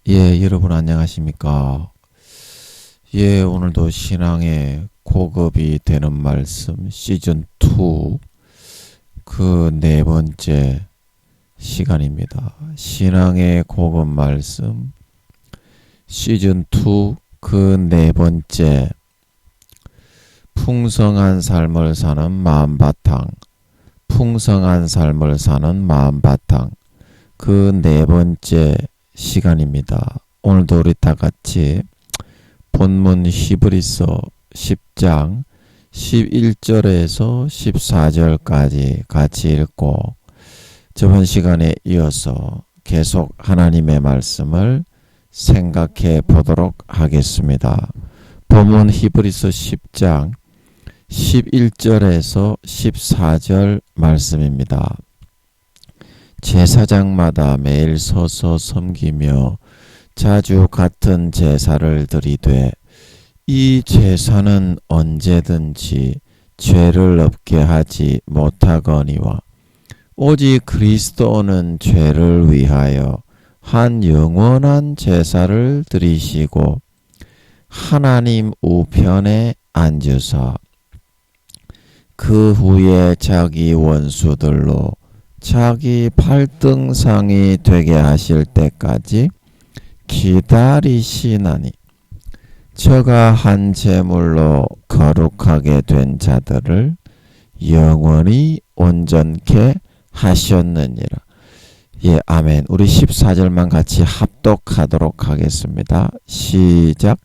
여러분 안녕하십니까? 오늘도 신앙의 고급이 되는 말씀 시즌2 그 네 번째 시간입니다. 신앙의 고급 말씀 시즌2 그 네 번째 풍성한 삶을 사는 마음바탕 풍성한 삶을 사는 마음바탕 그 네 번째 시간입니다. 오늘도 우리 다 같이 본문 히브리서 10장 11절에서 14절까지 같이 읽고 저번 시간에 이어서 계속 하나님의 말씀을 생각해 보도록 하겠습니다. 본문 히브리서 10장 11절에서 14절 말씀입니다. 제사장마다 매일 서서 섬기며 자주 같은 제사를 드리되 이 제사는 언제든지 죄를 없게 하지 못하거니와 오직 그리스도는 죄를 위하여 한 영원한 제사를 드리시고 하나님 우편에 앉으사 그 후에 자기 원수들로 자기 발등상이 되게 하실 때까지 기다리시나니 저가 한 제물로 거룩하게 된 자들을 영원히 온전케 하셨느니라. 아멘. 우리 14절만 같이 합독하도록 하겠습니다. 시작.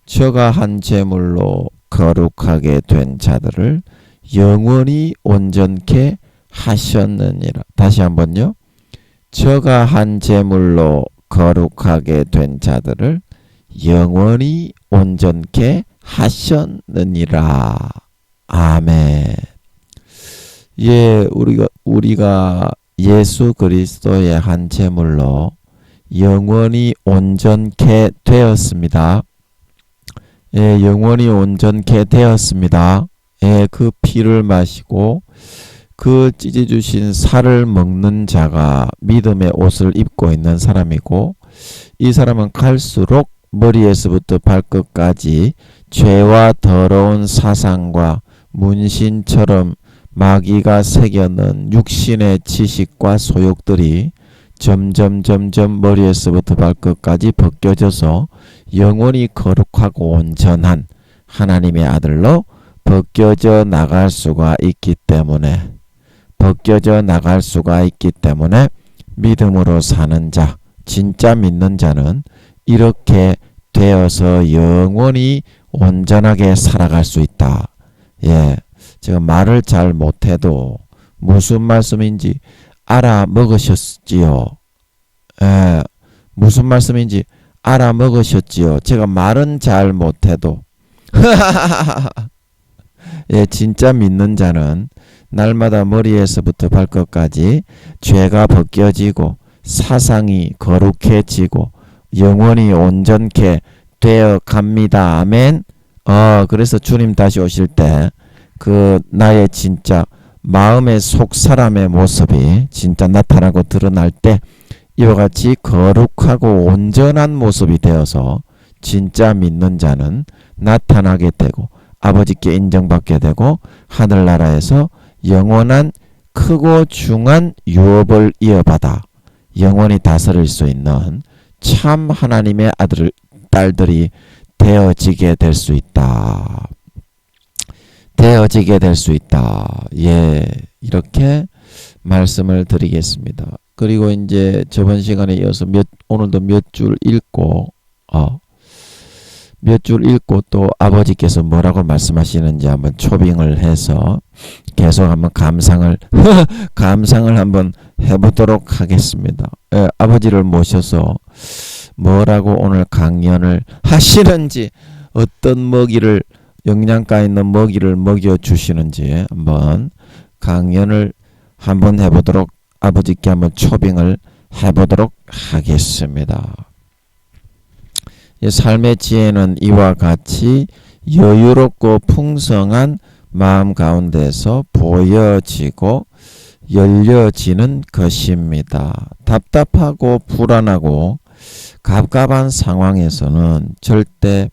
저가 한 제물로 거룩하게 된 자들을 영원히 온전케 하셨느니라. 다시 한번요. 저가 한 제물로 거룩하게 된 자들을 영원히 온전케 하셨느니라. 아멘. 우리가 예수 그리스도의 한 제물로 영원히 온전케 되었습니다. 영원히 온전케 되었습니다. 그 피를 마시고 그 찢어주신 살을 먹는 자가 믿음의 옷을 입고 있는 사람이고 이 사람은 갈수록 머리에서부터 발끝까지 죄와 더러운 사상과 문신처럼 마귀가 새겨넣은 육신의 지식과 소욕들이 점점 머리에서부터 발끝까지 벗겨져서 영원히 거룩하고 온전한 하나님의 아들로 벗겨져 나갈 수가 있기 때문에 믿음으로 사는 자, 진짜 믿는 자는 이렇게 되어서 영원히 온전하게 살아갈 수 있다. 제가 말을 잘 못해도 무슨 말씀인지 알아먹으셨지요. 무슨 말씀인지 알아먹으셨지요. 제가 말은 잘 못해도 진짜 믿는 자는 날마다 머리에서부터 발끝까지 죄가 벗겨지고 사상이 거룩해지고 영원히 온전케 되어 갑니다. 아멘. 그래서 주님 다시 오실 때 그 나의 진짜 마음의 속 사람의 모습이 진짜 나타나고 드러날 때 이와 같이 거룩하고 온전한 모습이 되어서 진짜 믿는 자는 나타나게 되고 아버지께 인정받게 되고 하늘나라에서 영원한 크고 중한 유업을 이어받아 영원히 다스릴 수 있는 참 하나님의 딸들이 되어지게 될 수 있다. 이렇게 말씀을 드리겠습니다. 그리고 이제 저번 시간에 이어서 오늘도 몇 줄 읽고 또 아버지께서 뭐라고 말씀하시는지 한번 초빙을 해서 계속 한번 감상을 한번 해보도록 하겠습니다. 아버지를 모셔서 뭐라고 오늘 강연을 하시는지 어떤 영양가 있는 먹이를 먹여주시는지 한번 강연을 한번 해보도록 아버지께 한번 초빙을 해보도록 하겠습니다. 삶의 지혜는 이와 같이 여유롭고 풍성한 마음 가운데서 보여지고 열려지는 것입니다. 답답하고 불안하고 갑갑한 상황에서는 절대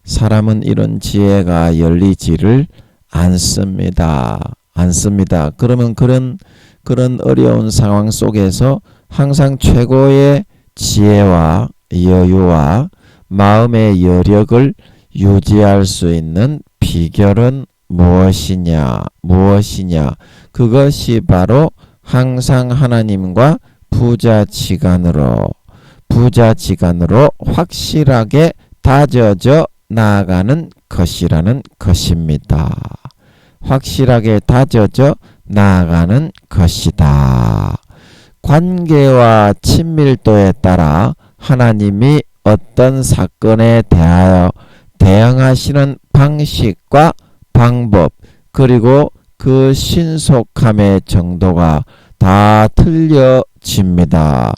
사람은 이런 지혜가 열리지를 않습니다. 그러면 그런 어려운 상황 속에서 항상 최고의 지혜와 여유와 마음의 여력을 유지할 수 있는 비결은 무엇이냐? 그것이 바로 항상 하나님과 부자지간으로 확실하게 다져져 나아가는 것이라는 것입니다. 확실하게 다져져 나아가는 것이다. 관계와 친밀도에 따라 하나님이 어떤 사건에 대하여 대응하시는 방식과 방법 그리고 그 신속함의 정도가 다 틀려집니다.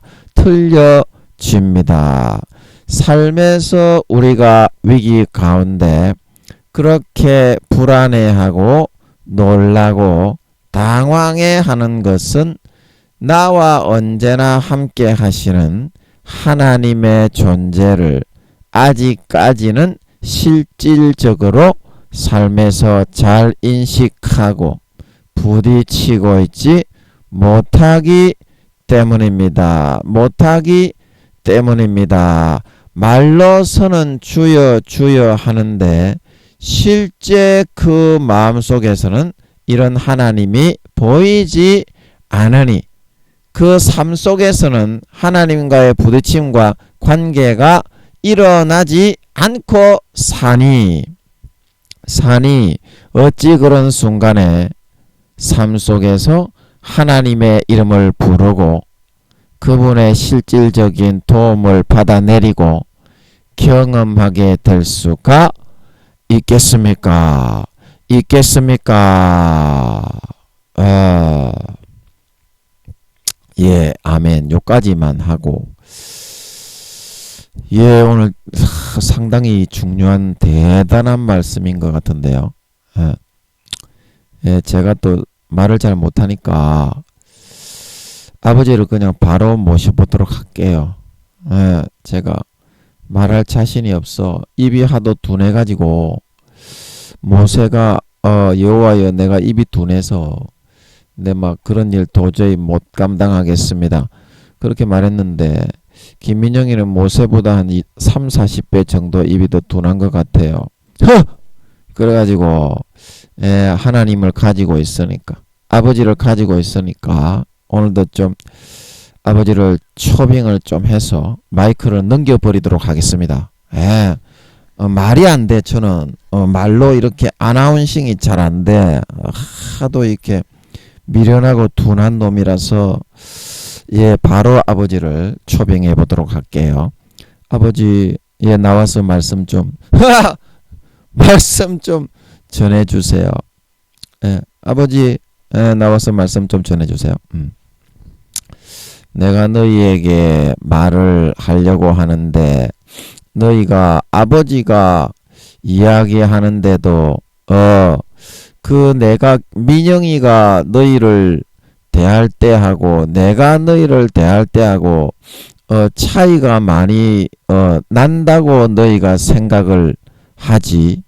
삶에서 우리가 위기 가운데 그렇게 불안해하고 놀라고 당황해하는 것은 나와 언제나 함께 하시는 하나님의 존재를 아직까지는 실질적으로 삶에서 잘 인식하고 부딪히고 있지 못하기 때문입니다. 말로서는 주여 주여 하는데 실제 그 마음속에서는 이런 하나님이 보이지 않으니 그 삶 속에서는 하나님과의 부딪힘과 관계가 일어나지 않고 사니 어찌 그런 순간에 삶 속에서 하나님의 이름을 부르고 그분의 실질적인 도움을 받아내리고 경험하게 될 수가 있겠습니까? 예, 아멘. 요까지만 하고 예, 오늘 상당히 중요한 대단한 말씀인 것 같은데요. 예, 제가 또 말을 잘 못하니까 아버지를 그냥 바로 모셔보도록 할게요. 예, 제가 말할 자신이 없어. 입이 하도 둔해가지고 모세가 여호와여 내가 입이 둔해서 내 막 그런 일 도저히 못 감당하겠습니다. 그렇게 말했는데 김민영이는 모세보다 한 3, 40배 정도 입이 더 둔한 것 같아요. 그래가지고 하나님을 가지고 있으니까 아버지를 가지고 있으니까 오늘도 좀 아버지를 초빙을 좀 해서 마이크를 넘겨버리도록 하겠습니다. 말이 안 돼. 저는 말로 이렇게 아나운싱이 잘 안 돼. 하도 이렇게 미련하고 둔한 놈이라서 예, 바로 아버지를 초빙해 보도록 할게요. 아버지, 예, 나와서 말씀 좀 전해주세요. 예, 아버지, 나와서 말씀 좀 전해주세요. 내가 너희에게 말을 하려고 하는데 너희가 아버지가 이야기하는데도 내가 민영이가 너희를 대할 때하고 내가 너희를 대할 때하고 차이가 많이 난다고 너희가 생각을 하지.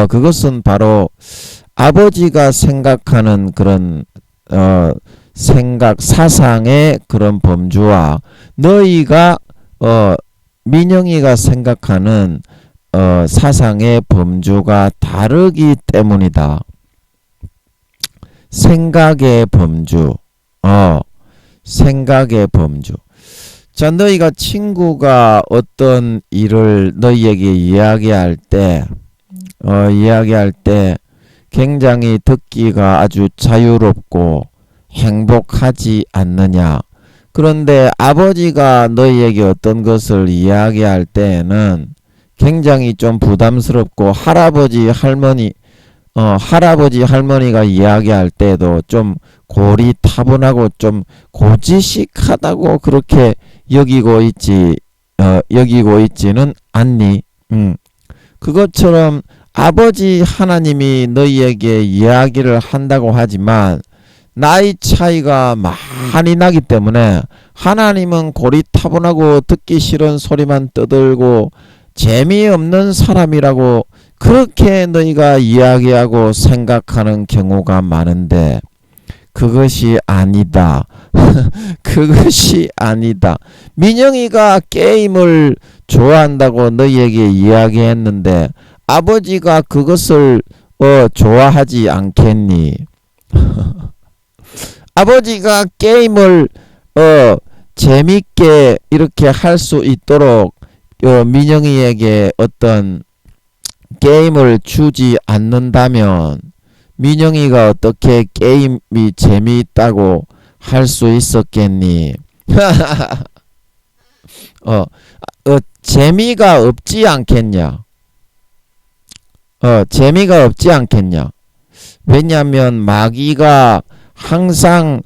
그것은 바로 아버지가 생각하는 그런 생각 사상의 그런 범주와 너희가 민영이가 생각하는 사상의 범주가 다르기 때문이다. 생각의 범주. 자, 너희가 친구가 어떤 일을 너희에게 이야기할 때 굉장히 듣기가 아주 자유롭고 행복하지 않느냐. 그런데 아버지가 너희에게 어떤 것을 이야기할 때에는 굉장히 좀 부담스럽고 할아버지 할머니가 이야기할 때도 좀 고리타분하고 좀 고지식하다고 그렇게 여기고 있지는 않니? 그것처럼 아버지 하나님이 너희에게 이야기를 한다고 하지만 나이 차이가 많이 나기 때문에 하나님은 고리타분하고 듣기 싫은 소리만 떠들고 재미없는 사람이라고 그렇게 너희가 이야기하고 생각하는 경우가 많은데 그것이 아니다. 그것이 아니다. 민영이가 게임을 좋아한다고 너희에게 이야기했는데 아버지가 그것을 좋아하지 않겠니? 아버지가 게임을 재밌게 이렇게 할 수 있도록 민영이에게 어떤 게임을 주지 않는다면 민영이가 어떻게 게임이 재미있다고 할 수 있었겠니? 재미가 없지 않겠냐? 재미가 없지 않겠냐? 왜냐하면 마귀가 항상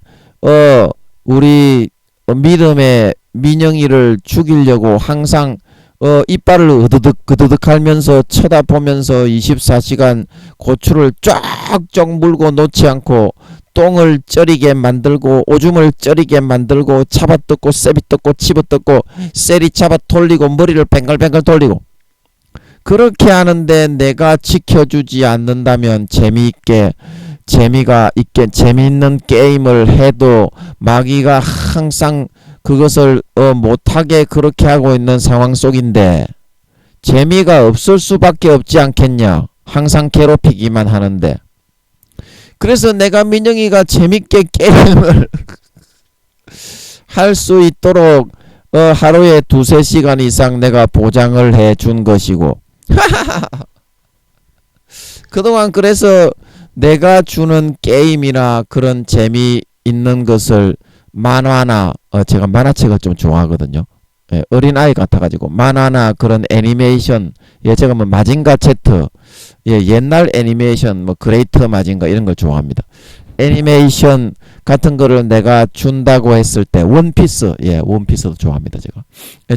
우리 믿음의 민영이를 죽이려고 항상 이빨을 으드득 하면서 쳐다보면서 24시간 고추를 쫙쫙 물고 놓지 않고 똥을 쩌리게 만들고 오줌을 쩌리게 만들고 잡아뜯고 세비뜯고 집어뜯고 세리 잡아 돌리고 머리를 뱅글뱅글 돌리고 그렇게 하는데 내가 지켜주지 않는다면 재미가 있게 재미있는 게임을 해도 마귀가 항상 그것을 못하게 그렇게 하고 있는 상황 속인데 재미가 없을 수밖에 없지 않겠냐. 항상 괴롭히기만 하는데. 그래서 내가 민영이가 재밌게 게임을 할 수 있도록 하루에 2-3시간 이상 내가 보장을 해준 것이고 그동안 그래서 내가 주는 게임이나 그런 재미있는 것을 만화나 제가 만화책을 좀 좋아하거든요. 예, 어린아이 같아가지고 만화나 그런 애니메이션 제가 뭐 마징가 제트 옛날 애니메이션 뭐 그레이트 마징가 이런 걸 좋아합니다. 애니메이션 같은 거를 내가 준다고 했을 때 원피스 원피스도 좋아합니다. 제가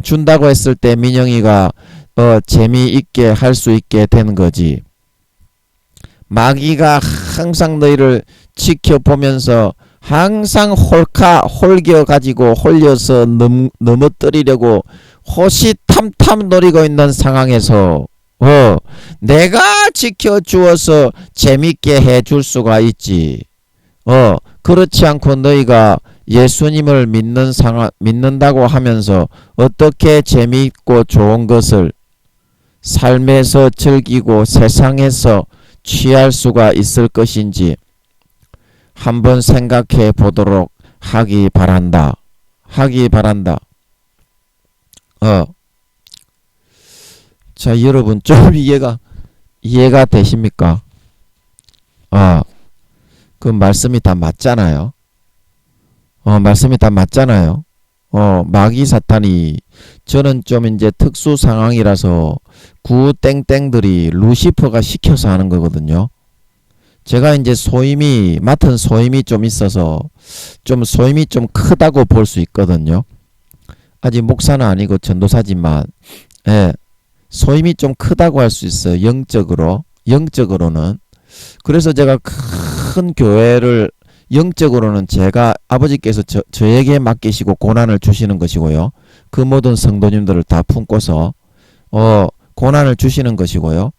준다고 했을 때 민영이가 재미있게 할 수 있게 되는 거지. 마귀가 항상 너희를 지켜보면서 항상 홀겨가지고 홀려서 넘어뜨리려고 호시탐탐 노리고 있는 상황에서 내가 지켜주어서 재밌게 해줄 수가 있지. 그렇지 않고 너희가 예수님을 믿는다고 하면서 어떻게 재미있고 좋은 것을 삶에서 즐기고 세상에서 취할 수가 있을 것인지 한번 생각해 보도록 하기 바란다. 자, 여러분 좀 이해가 되십니까? 그 말씀이 다 맞잖아요. 말씀이 다 맞잖아요. 마귀 사탄이 저는 좀 이제 특수 상황이라서 구땡땡들이 루시퍼가 시켜서 하는 거거든요. 제가 이제 맡은 소임이 좀 있어서 좀 소임이 좀 크다고 볼 수 있거든요. 아직 목사는 아니고 전도사지만 소임이 좀 크다고 할 수 있어요. 영적으로는. 그래서 제가 큰 교회를 영적으로는 제가 아버지께서 저에게 맡기시고 고난을 주시는 것이고요. 그 모든 성도님들을 다 품고서 고난을 주시는 것이고요.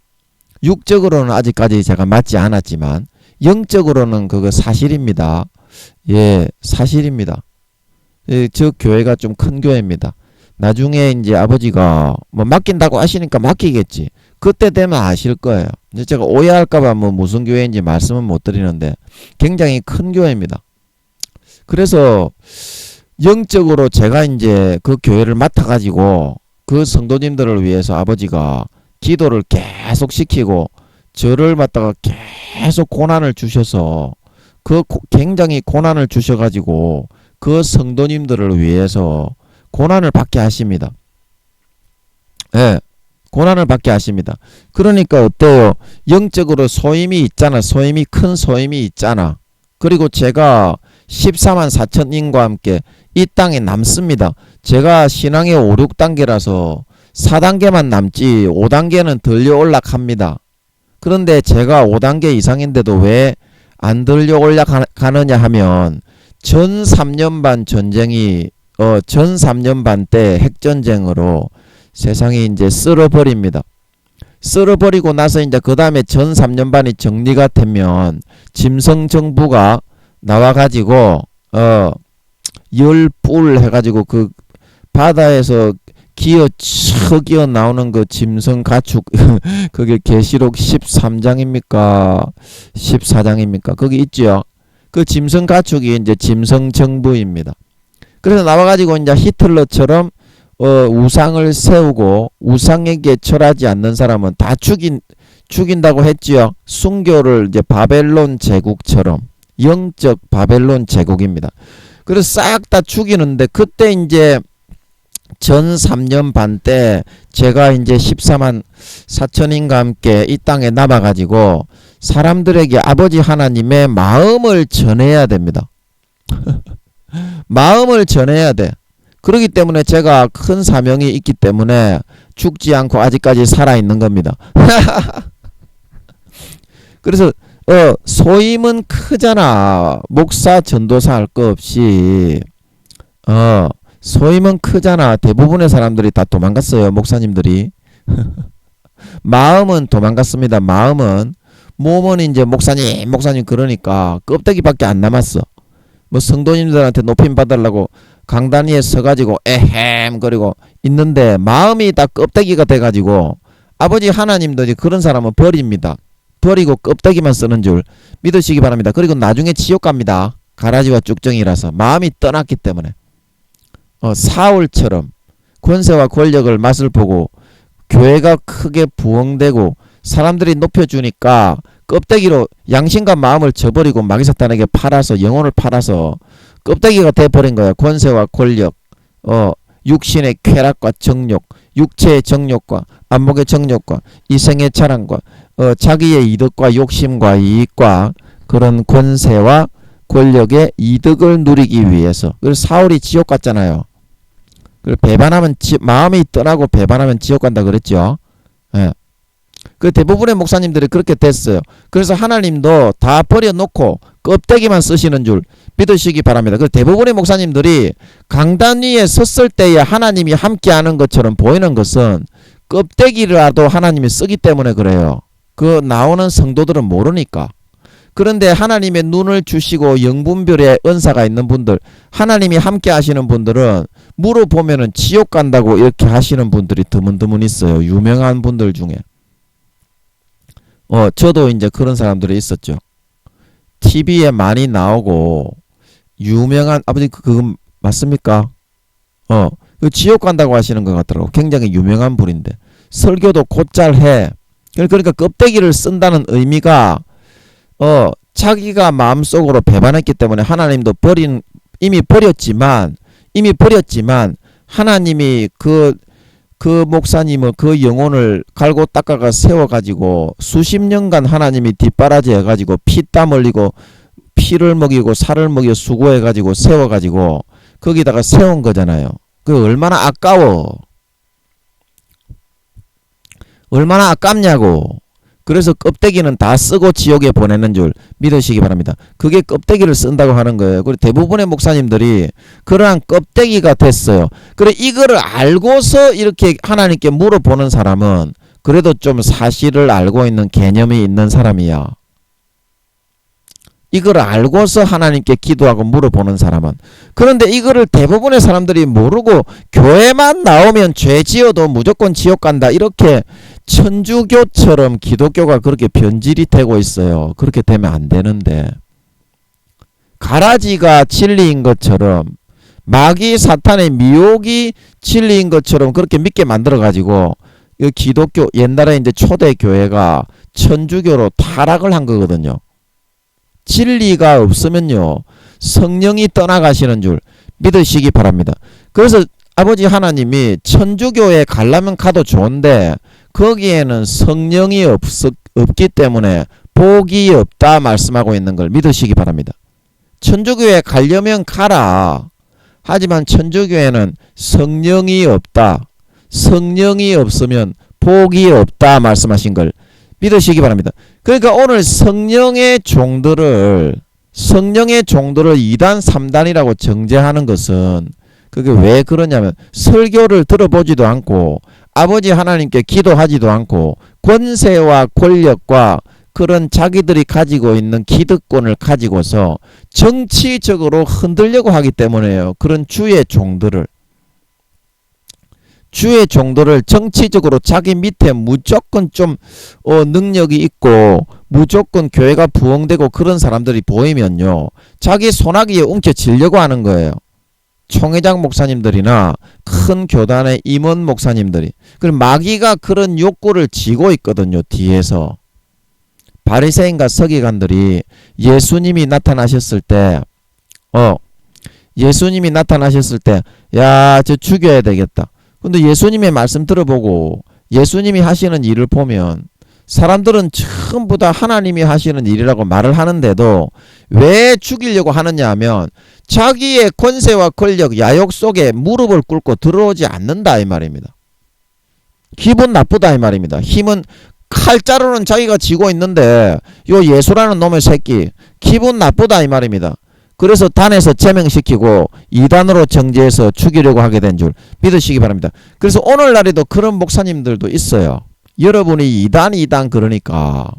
육적으로는 아직까지 제가 맞지 않았지만 영적으로는 그거 사실입니다. 사실입니다. 저 교회가 좀 큰 교회입니다. 나중에 이제 아버지가 뭐 맡긴다고 하시니까 맡기겠지. 그때 되면 아실 거예요. 제가 오해할까봐 뭐 무슨 교회인지 말씀은 못 드리는데 굉장히 큰 교회입니다. 그래서 영적으로 제가 이제 그 교회를 맡아가지고 그 성도님들을 위해서 아버지가 기도를 계속 시키고 저를 맡다가 계속 고난을 주셔서 굉장히 고난을 주셔가지고 그 성도님들을 위해서 고난을 받게 하십니다. 고난을 받게 하십니다. 그러니까 어때요? 영적으로 큰 소임이 있잖아. 그리고 제가 14만 4천인과 함께 이 땅에 남습니다. 제가 신앙의 5, 6단계라서 4단계만 남지 5단계는 덜려 올라갑니다. 그런데 제가 5단계 이상인데도 왜 안 들려 올라가느냐 하면 전 3년반 전쟁이 전 3년반 때 핵전쟁으로 세상이 이제 쓸어버립니다. 쓸어버리고 나서 이제 그 다음에 전 3년반이 정리가 되면 짐승 정부가 나와가지고 열불 해가지고 그 바다에서 기어 나오는 그 짐승 가축 그게 계시록 13장입니까 14장입니까 거기 있죠. 그 짐승 가축이 이제 짐승 정부입니다. 그래서 나와가지고 이제 히틀러처럼 우상을 세우고 우상에게 절하지 않는 사람은 다 죽인다고 했지요. 순교를 이제 바벨론 제국처럼 영적 바벨론 제국입니다. 그래서 싹 다 죽이는데 그때 이제 전 3년 반 때 제가 이제 14만 4천인과 함께 이 땅에 남아가지고 사람들에게 아버지 하나님의 마음을 전해야 됩니다. 마음을 전해야 돼. 그렇기 때문에 제가 큰 사명이 있기 때문에 죽지 않고 아직까지 살아있는 겁니다. 그래서 소임은 크잖아. 목사 전도사 할 거 없이 소임은 크잖아. 대부분의 사람들이 다 도망갔어요. 목사님들이. 마음은 도망갔습니다. 마음은 몸은 이제 목사님 그러니까 껍데기밖에 안 남았어. 뭐 성도님들한테 높임 받으려고 강단 위에 서가지고 에헴 거리고 있는데 마음이 다 껍데기가 돼가지고 아버지 하나님들이 그런 사람은 버립니다. 버리고 껍데기만 쓰는 줄 믿으시기 바랍니다. 그리고 나중에 지옥 갑니다. 가라지와 쭉정이라서 마음이 떠났기 때문에. 사울처럼 권세와 권력을 맛을 보고 교회가 크게 부흥되고 사람들이 높여주니까 껍데기로 양심과 마음을 저버리고 마귀사탄에게 팔아서 영혼을 팔아서 껍데기가 돼버린 거야. 권세와 권력, 육신의 쾌락과 정욕, 육체의 정욕과 안목의 정욕과 이생의 자랑과 자기의 이득과 욕심과 이익과 그런 권세와 권력의 이득을 누리기 위해서. 그래서 사울이 지옥 갔잖아요. 배반하면 마음이 떠나고 배반하면 지옥 간다 그랬죠. 예. 그 대부분의 목사님들이 그렇게 됐어요. 그래서 하나님도 다 버려놓고 껍데기만 쓰시는 줄 믿으시기 바랍니다. 그 대부분의 목사님들이 강단 위에 섰을 때에 하나님이 함께하는 것처럼 보이는 것은 껍데기라도 하나님이 쓰기 때문에 그래요. 그 나오는 성도들은 모르니까. 그런데 하나님의 눈을 주시고 영분별의 은사가 있는 분들, 하나님이 함께 하시는 분들은 물어보면은 지옥 간다고 이렇게 하시는 분들이 드문드문 있어요. 유명한 분들 중에. 저도 이제 그런 사람들이 있었죠. TV에 많이 나오고 유명한 아버지 그건 맞습니까? 그 지옥 간다고 하시는 것 같더라고. 굉장히 유명한 분인데 설교도 곧잘 해. 그러니까 껍데기를 쓴다는 의미가 자기가 마음속으로 배반했기 때문에 하나님도 이미 버렸지만 하나님이 그 목사님을 그 영혼을 갈고 닦아가 세워가지고 수십 년간 하나님이 뒷바라지 해가지고 피땀 흘리고 피를 먹이고 살을 먹여 수고해가지고 세워가지고 거기다가 세운 거잖아요. 그 얼마나 아까워. 얼마나 아깝냐고. 그래서 껍데기는 다 쓰고 지옥에 보내는 줄 믿으시기 바랍니다. 그게 껍데기를 쓴다고 하는 거예요. 그리고 대부분의 목사님들이 그러한 껍데기가 됐어요. 그래 이거를 알고서 이렇게 하나님께 물어보는 사람은 그래도 좀 사실을 알고 있는 개념이 있는 사람이야. 이걸 알고서 하나님께 기도하고 물어보는 사람은. 그런데 이거를 대부분의 사람들이 모르고 교회만 나오면 죄 지어도 무조건 지옥 간다 이렇게 천주교처럼 기독교가 그렇게 변질이 되고 있어요. 그렇게 되면 안 되는데 가라지가 진리인 것처럼 마귀 사탄의 미혹이 진리인 것처럼 그렇게 믿게 만들어 가지고 기독교 옛날에 이제 초대 교회가 천주교로 타락을 한 거거든요. 진리가 없으면요 성령이 떠나가시는 줄 믿으시기 바랍니다. 그래서 아버지 하나님이 천주교에 가려면 가도 좋은데 거기에는 성령이 없기 때문에 복이 없다 말씀하고 있는 걸 믿으시기 바랍니다. 천주교에 가려면 가라. 하지만 천주교에는 성령이 없다. 성령이 없으면 복이 없다 말씀하신 걸 믿으시기 바랍니다. 그러니까 오늘 성령의 종들을 2단 3단이라고 정죄하는 것은 그게 왜 그러냐면 설교를 들어보지도 않고 아버지 하나님께 기도하지도 않고 권세와 권력과 그런 자기들이 가지고 있는 기득권을 가지고서 정치적으로 흔들려고 하기 때문에요. 그런 주의 종들을 정치적으로 자기 밑에 무조건 좀 능력이 있고 무조건 교회가 부흥되고 그런 사람들이 보이면요, 자기 손아귀에 움켜쥐려고 하는 거예요. 총회장 목사님들이나 큰 교단의 임원 목사님들이. 그리고 마귀가 그런 욕구를 쥐고 있거든요. 뒤에서 바리새인과 서기관들이 예수님이 나타나셨을 때 야, 저 죽여야 되겠다. 근데 예수님의 말씀 들어보고 예수님이 하시는 일을 보면 사람들은 전부 다 하나님이 하시는 일이라고 말을 하는데도 왜 죽이려고 하느냐 하면 자기의 권세와 권력, 야욕 속에 무릎을 꿇고 들어오지 않는다 이 말입니다. 기분 나쁘다 이 말입니다. 힘은 칼자루는 자기가 쥐고 있는데 요 예수라는 놈의 새끼 기분 나쁘다 이 말입니다. 그래서 단에서 제명시키고 2단으로 정죄해서 죽이려고 하게 된 줄 믿으시기 바랍니다. 그래서 오늘날에도 그런 목사님들도 있어요. 여러분이 2단 그러니까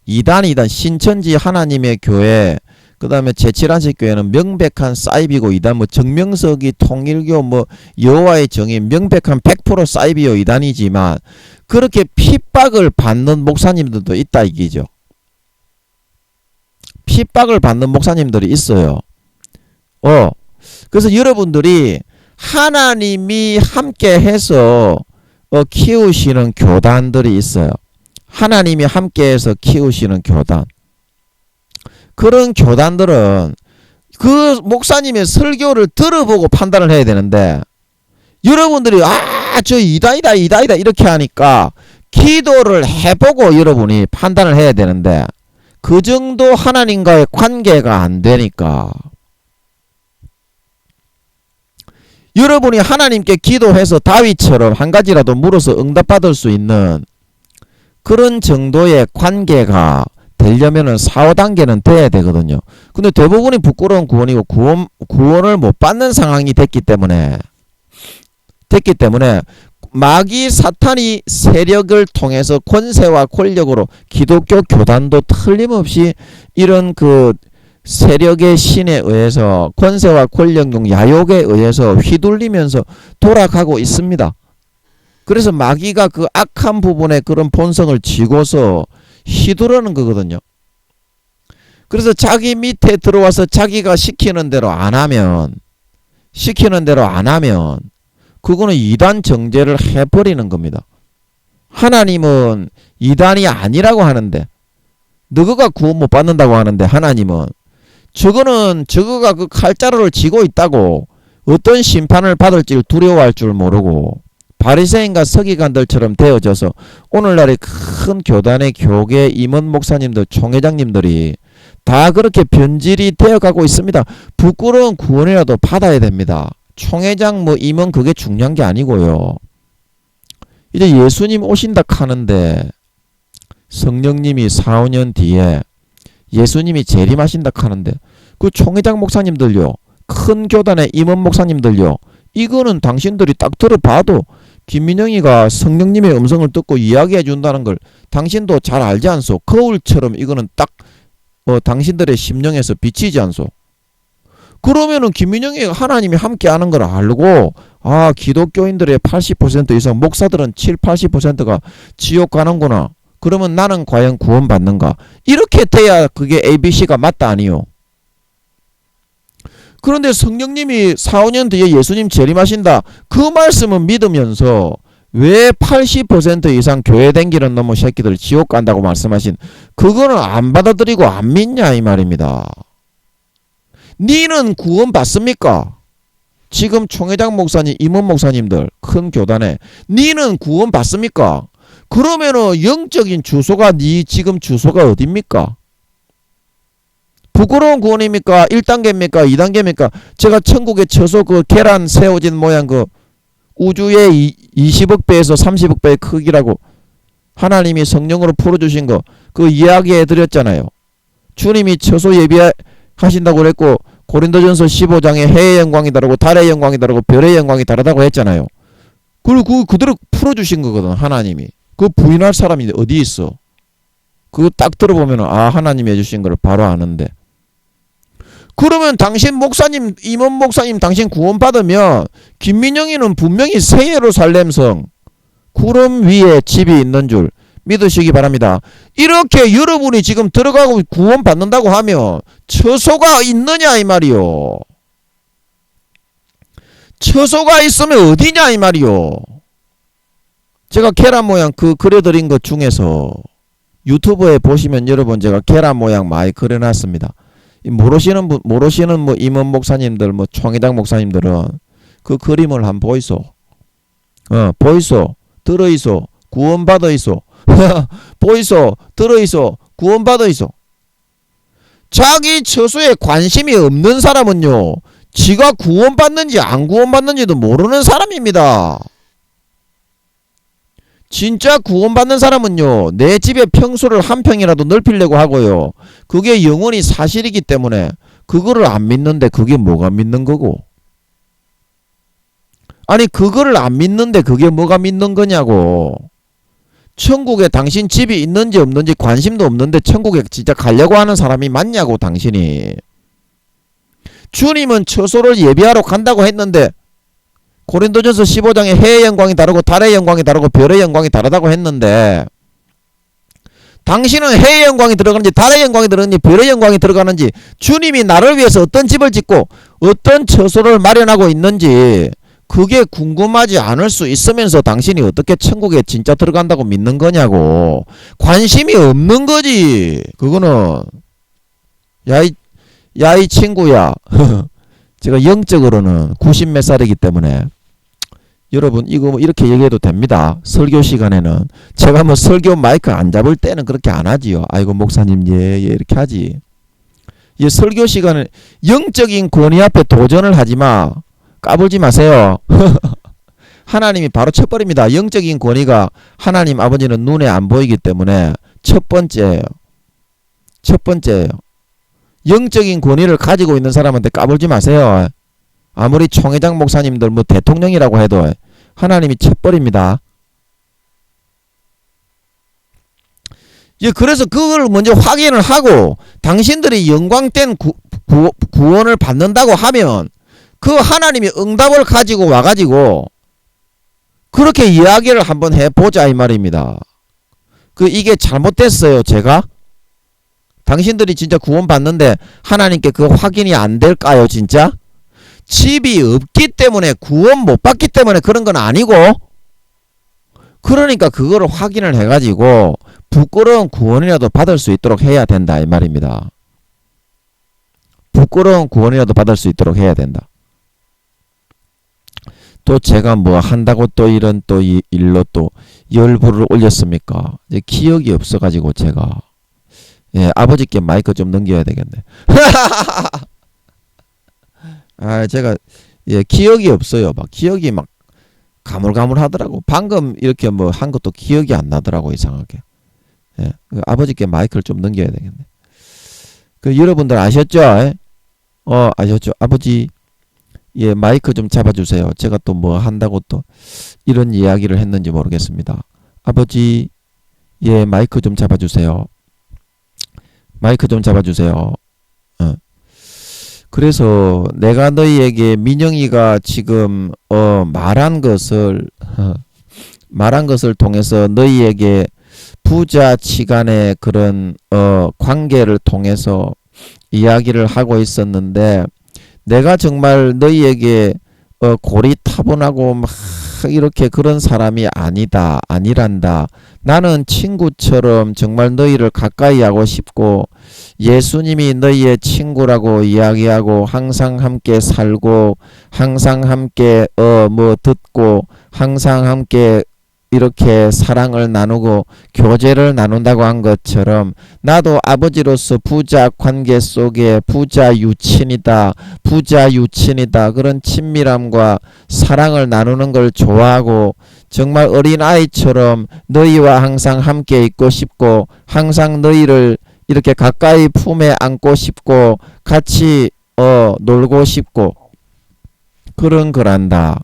2단 신천지 하나님의 교회, 그 다음에 제7안식 교회는 명백한 사이비고 2단 정명석이 통일교 여호와의 정의 명백한 100% 사이비요 2단이지만 그렇게 핍박을 받는 목사님들도 있다 이기죠. 핍박을 받는 목사님들이 있어요. 그래서 여러분들이 하나님이 함께 해서 키우시는 교단들이 있어요. 하나님이 함께 해서 키우시는 교단. 그런 교단들은 그 목사님의 설교를 들어보고 판단을 해야 되는데 여러분들이 저 2단이다 이렇게 하니까 기도를 해보고 여러분이 판단을 해야 되는데 그 정도 하나님과의 관계가 안 되니까 여러분이 하나님께 기도해서 다윗처럼 한 가지라도 물어서 응답받을 수 있는 그런 정도의 관계가 되려면은 4, 5단계는 돼야 되거든요. 근데 대부분이 부끄러운 구원이고 구원을 못 받는 상황이 됐기 때문에 마귀 사탄이 세력을 통해서 권세와 권력으로 기독교 교단도 틀림없이 이런 그 세력의 신에 의해서 권세와 권력용 야욕에 의해서 휘둘리면서 돌아가고 있습니다. 그래서 마귀가 그 악한 부분에 그런 본성을 쥐고서 휘두르는 거거든요. 그래서 자기 밑에 들어와서 자기가 시키는 대로 안 하면 그거는 2단 정죄를 해버리는 겁니다. 하나님은 2단이 아니라고 하는데 너가 구원 못 받는다고 하는데 하나님은 저거가 그 칼자루를 쥐고 있다고 어떤 심판을 받을지 두려워할 줄 모르고 바리새인과 서기관들처럼 되어져서 오늘날의 큰 교단의 교계 임원 목사님들, 총회장님들이 다 그렇게 변질이 되어가고 있습니다. 부끄러운 구원이라도 받아야 됩니다. 총회장 임원 그게 중요한 게 아니고요. 이제 예수님 오신다 하는데 성령님이 4, 5년 뒤에 예수님이 재림하신다 하는데 그 총회장 목사님들요, 큰 교단의 임원 목사님들요, 이거는 당신들이 딱 들어봐도 김민영이가 성령님의 음성을 듣고 이야기해 준다는 걸 당신도 잘 알지 않소? 거울처럼 이거는 딱 당신들의 심령에서 비치지 않소? 그러면은 김민영이 하나님이 함께 하는 걸 알고 기독교인들의 80% 이상 목사들은 7, 80%가 지옥 가는구나. 그러면 나는 과연 구원받는가? 이렇게 돼야 그게 ABC가 맞다 아니요? 그런데 성령님이 4, 5년 뒤에 예수님 재림하신다. 그 말씀은 믿으면서 왜 80% 이상 교회 댕기는 놈의 새끼들 지옥 간다고 말씀하신 그거는 안 받아들이고 안 믿냐 이 말입니다. 니는 구원 받습니까? 지금 총회장 목사님, 임원 목사님들 큰 교단에 니는 구원 받습니까? 그러면은 영적인 주소가 니 지금 주소가 어딥니까? 부끄러운 구원입니까? 1단계입니까? 2단계입니까? 제가 천국의 처소 그 계란 세워진 모양 그 우주의 20억 배에서 30억 배의 크기라고 하나님이 성령으로 풀어주신 거 그 이야기해 드렸잖아요. 주님이 처소 예비하신다고 그랬고 고린도전서 15장에 해의 영광이 다르고 달의 영광이 다르고 별의 영광이 다르다고 했잖아요. 그리고 그대로 풀어주신 거거든. 하나님이. 그 부인할 사람이 어디 있어. 그거 딱 들어보면 하나님이 해주신 걸 바로 아는데. 그러면 당신 목사님, 임원 목사님 당신 구원받으면 김민영이는 분명히 새 예루살렘성 구름 위에 집이 있는 줄 믿으시기 바랍니다. 이렇게 여러분이 지금 들어가고 구원받는다고 하면 처소가 있느냐 이 말이요. 처소가 있으면 어디냐 이 말이요. 제가 계란 모양 그려드린 것 중에서 유튜브에 보시면 여러분 제가 계란 모양 많이 그려놨습니다. 모르시는 뭐 임원 목사님들 뭐 총회장 목사님들은 그 그림을 한번 보이소. 보이소. 들어이소. 구원받아이소. 보이소. 들어이소. 구원받아이소. 자기 처소에 관심이 없는 사람은요. 지가 구원받는지 안 구원받는지도 모르는 사람입니다. 진짜 구원받는 사람은요. 내 집의 평수를 한 평이라도 넓히려고 하고요. 그게 영원히 사실이기 때문에 그거를 안 믿는데 그게 뭐가 믿는 거고. 아니 그거를 안 믿는데 그게 뭐가 믿는 거냐고. 천국에 당신 집이 있는지 없는지 관심도 없는데 천국에 진짜 가려고 하는 사람이 맞냐고 당신이. 주님은 처소를 예비하러 간다고 했는데 고린도전서 15장에 해의 영광이 다르고 달의 영광이 다르고 별의 영광이 다르다고 했는데 당신은 해의 영광이 들어가는지 달의 영광이 들어가는지 별의 영광이 들어가는지 주님이 나를 위해서 어떤 집을 짓고 어떤 처소를 마련하고 있는지 그게 궁금하지 않을 수 있으면서 당신이 어떻게 천국에 진짜 들어간다고 믿는 거냐고. 관심이 없는 거지. 그거는 이 친구야. 제가 영적으로는 90 몇 살이기 때문에 여러분 이거 뭐 이렇게 얘기해도 됩니다. 설교 시간에는 제가 뭐 설교 마이크 안 잡을 때는 그렇게 안 하지요. 아이고 목사님 예 이렇게 하지. 이 설교 시간에 영적인 권위 앞에 도전을 하지마. 까불지 마세요. 하나님이 바로 쳐버립니다. 영적인 권위가 하나님 아버지는 눈에 안 보이기 때문에 첫 번째예요. 영적인 권위를 가지고 있는 사람한테 까불지 마세요. 아무리 총회장 목사님들 뭐 대통령이라고 해도 하나님이 쳐버립니다. 그래서 그걸 먼저 확인을 하고 당신들이 영광된 구원을 받는다고 하면 그 하나님이 응답을 가지고 와가지고 그렇게 이야기를 한번 해보자 이 말입니다. 이게 잘못됐어요 제가? 당신들이 진짜 구원받는데 하나님께 그 확인이 안 될까요 진짜? 집이 없기 때문에 구원 못 받기 때문에 그런 건 아니고 그러니까 그거를 확인을 해가지고 부끄러운 구원이라도 받을 수 있도록 해야 된다 이 말입니다. 부끄러운 구원이라도 받을 수 있도록 해야 된다. 또 제가 뭐 한다고 또 이런 또 일로 또 열불을 올렸습니까? 이제 기억이 없어가지고 제가 아버지께 마이크 좀 넘겨야 되겠네. 제가 기억이 없어요. 막 기억이 막 가물가물하더라고. 방금 이렇게 뭐 한 것도 기억이 안 나더라고 이상하게. 아버지께 마이크를 좀 넘겨야 되겠네. 여러분들 아셨죠? 아셨죠? 아버지 마이크 좀 잡아주세요. 제가 또 뭐 한다고 또 이런 이야기를 했는지 모르겠습니다. 아버지 마이크 좀 잡아주세요. 마이크 좀 잡아주세요. 그래서 내가 너희에게 민영이가 지금 말한 것을 통해서 너희에게 부자치간의 그런 관계를 통해서 이야기를 하고 있었는데 내가 정말 너희에게 고리타분하고 막 이렇게 그런 사람이 아니란다. 나는 친구처럼 정말 너희를 가까이 하고 싶고 예수님이 너희의 친구라고 이야기하고 항상 함께 살고 항상 함께 뭐 듣고 항상 함께 이렇게 사랑을 나누고 교제를 나눈다고 한 것처럼 나도 아버지로서 부자 관계 속에 부자 유친이다 그런 친밀함과 사랑을 나누는 걸 좋아하고 정말 어린아이처럼 너희와 항상 함께 있고 싶고 항상 너희를 이렇게 가까이 품에 안고 싶고 같이 놀고 싶고 그런 거란다.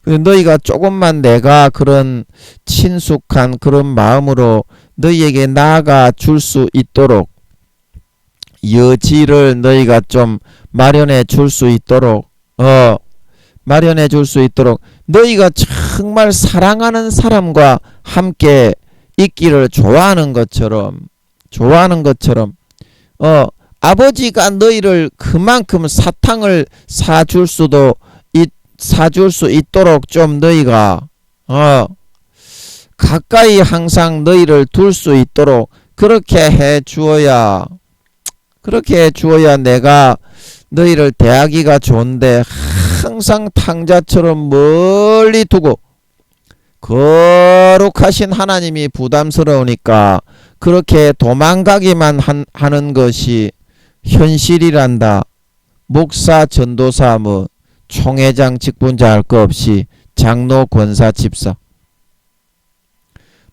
너희가 조금만 내가 그런 친숙한 그런 마음으로 너희에게 나아가 줄 수 있도록 여지를 너희가 좀 마련해 줄 수 있도록 너희가 정말 사랑하는 사람과 함께 있기를 좋아하는 것처럼 아버지가 너희를 그만큼 사탕을 사줄 수 있도록 좀 너희가 가까이 항상 너희를 둘 수 있도록 그렇게 해 주어야 내가 너희를 대하기가 좋은데 항상 탕자처럼 멀리 두고 거룩하신 하나님이 부담스러우니까 그렇게 도망가기만 하는 것이 현실이란다. 목사, 전도사, 총회장, 직분자 할 거 없이 장로, 권사, 집사.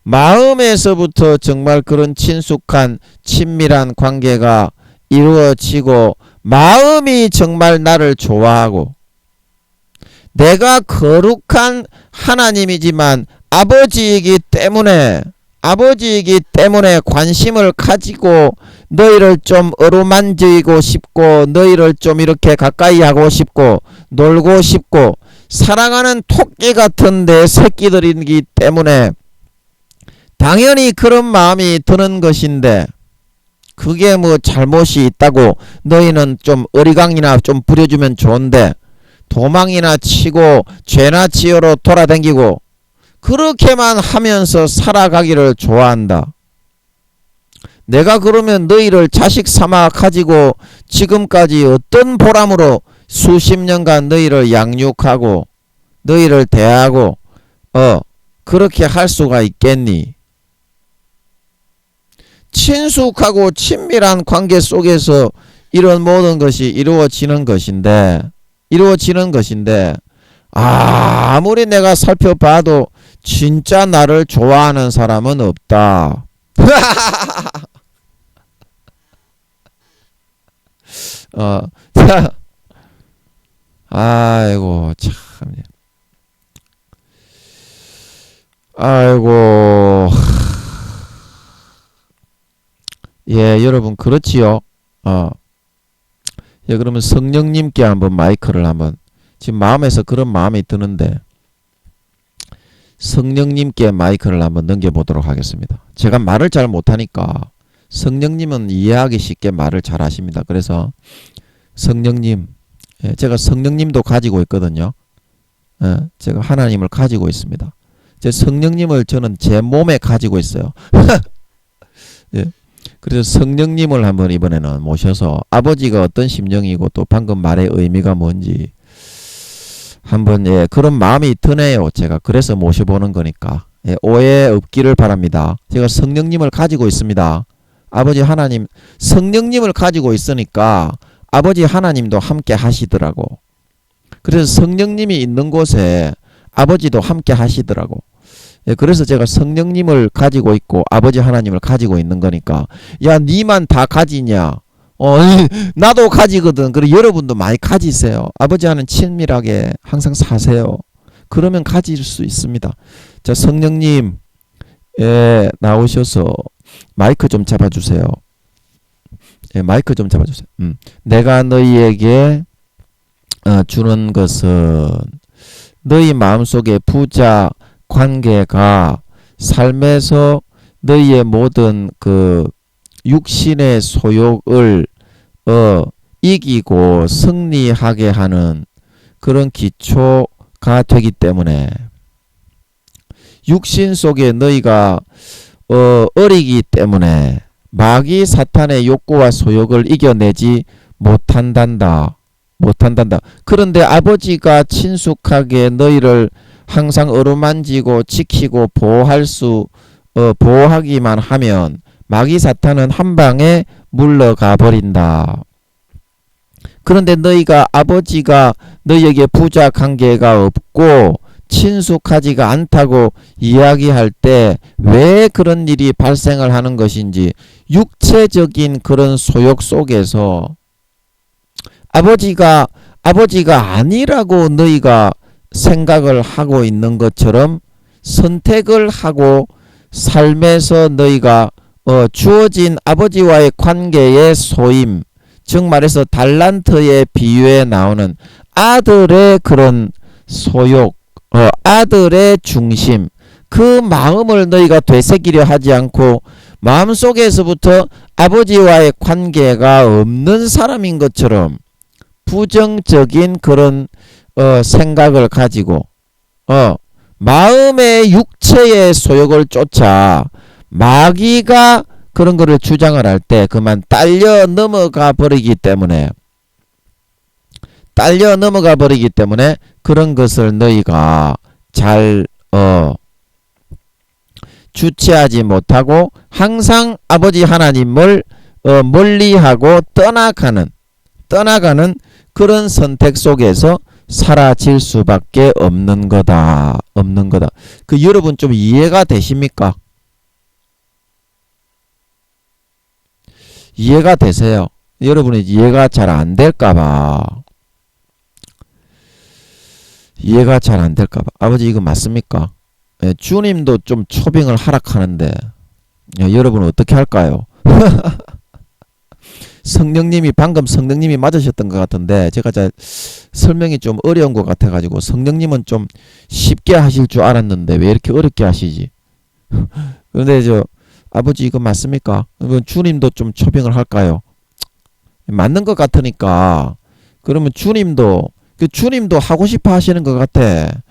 마음에서부터 정말 그런 친숙한 친밀한 관계가 이루어지고 마음이 정말 나를 좋아하고 내가 거룩한 하나님이지만 아버지이기 때문에 관심을 가지고 너희를 좀 어루만지고 싶고 너희를 좀 이렇게 가까이 하고 싶고 놀고 싶고 사랑하는 토끼 같은 내 새끼들이기 때문에 당연히 그런 마음이 드는 것인데 그게 잘못이 있다고 너희는 좀 어리광이나 좀 부려주면 좋은데 도망이나 치고 죄나 지어로 돌아다니고 그렇게만 하면서 살아가기를 좋아한다. 내가 그러면 너희를 자식 삼아 가지고 지금까지 어떤 보람으로 수십 년간 너희를 양육하고 너희를 대하고 그렇게 할 수가 있겠니? 친숙하고 친밀한 관계 속에서 이런 모든 것이 이루어지는 것인데 아무리 내가 살펴봐도 진짜 나를 좋아하는 사람은 없다. 아이고 참. 아이고. 예, 여러분 그렇지요. 예, 그러면 성령님께 한번 마이크를 한번 지금 마음에서 그런 마음이 드는데 성령님께 마이크를 한번 넘겨보도록 하겠습니다. 제가 말을 잘 못하니까 성령님은 이해하기 쉽게 말을 잘 하십니다. 그래서 성령님, 예, 제가 성령님도 가지고 있거든요. 예, 제가 하나님을 가지고 있습니다. 제 성령님을 저는 제 몸에 가지고 있어요. 예, 그래서 성령님을 한번 이번에는 모셔서 아버지가 어떤 심정이고 또 방금 말의 의미가 뭔지 한번 예, 그런 마음이 드네요. 제가 그래서 모셔보는 거니까 예, 오해 없기를 바랍니다. 제가 성령님을 가지고 있습니다. 아버지 하나님 성령님을 가지고 있으니까 아버지 하나님도 함께 하시더라고. 그래서 성령님이 있는 곳에 아버지도 함께 하시더라고. 예, 그래서 제가 성령님을 가지고 있고 아버지 하나님을 가지고 있는 거니까 야 니만 다 가지냐? 나도 가지거든. 그리고 여러분도 많이 가지세요. 아버지와는 친밀하게 항상 사세요. 그러면 가질 수 있습니다. 자, 성령님 예, 나오셔서 마이크 좀 잡아주세요. 예, 마이크 좀 잡아주세요. 내가 너희에게 주는 것은 너희 마음속에 부자 관계가 삶에서 너희의 모든 그 육신의 소욕을 이기고 승리하게 하는 그런 기초가 되기 때문에 육신 속에 너희가 어리기 때문에 마귀 사탄의 욕구와 소욕을 이겨내지 못한단다. 못한단다. 그런데 아버지가 친숙하게 너희를 항상 어루만지고 지키고 보호하기만 하면 마귀 사탄은 한 방에 물러가 버린다. 그런데 너희가 아버지가 너희에게 부자 관계가 없고 친숙하지가 않다고 이야기할 때 왜 그런 일이 발생을 하는 것인지, 육체적인 그런 소욕 속에서 아버지가 아니라고 너희가 생각을 하고 있는 것처럼 선택을 하고 삶에서 너희가 주어진 아버지와의 관계의 소임, 즉 말해서 달란트의 비유에 나오는 아들의 그런 소욕, 아들의 중심, 그 마음을 너희가 되새기려 하지 않고 마음속에서부터 아버지와의 관계가 없는 사람인 것처럼 부정적인 그런 생각을 가지고 마음의 육체의 소욕을 쫓아 마귀가 그런 거를 주장을 할 때 그만 딸려 넘어가 버리기 때문에 그런 것을 너희가 잘 주체하지 못하고 항상 아버지 하나님을 멀리하고 떠나가는 그런 선택 속에서 사라질 수밖에 없는 거다. 그 여러분 좀 이해가 되십니까? 이해가 되세요? 여러분이 이해가 잘 안 될까봐. 아버지 이거 맞습니까? 예, 주님도 좀 초빙을 하락하는데 여러분은 어떻게 할까요? 방금 성령님이 맞으셨던 것 같은데 제가 잘 설명이 좀 어려운 것 같아가지고 성령님은 좀 쉽게 하실 줄 알았는데 왜 이렇게 어렵게 하시지? 그런데 아버지 이거 맞습니까? 주님도 좀 초빙을 할까요? 맞는 것 같으니까 그러면 주님도 하고 싶어 하시는 것 같아.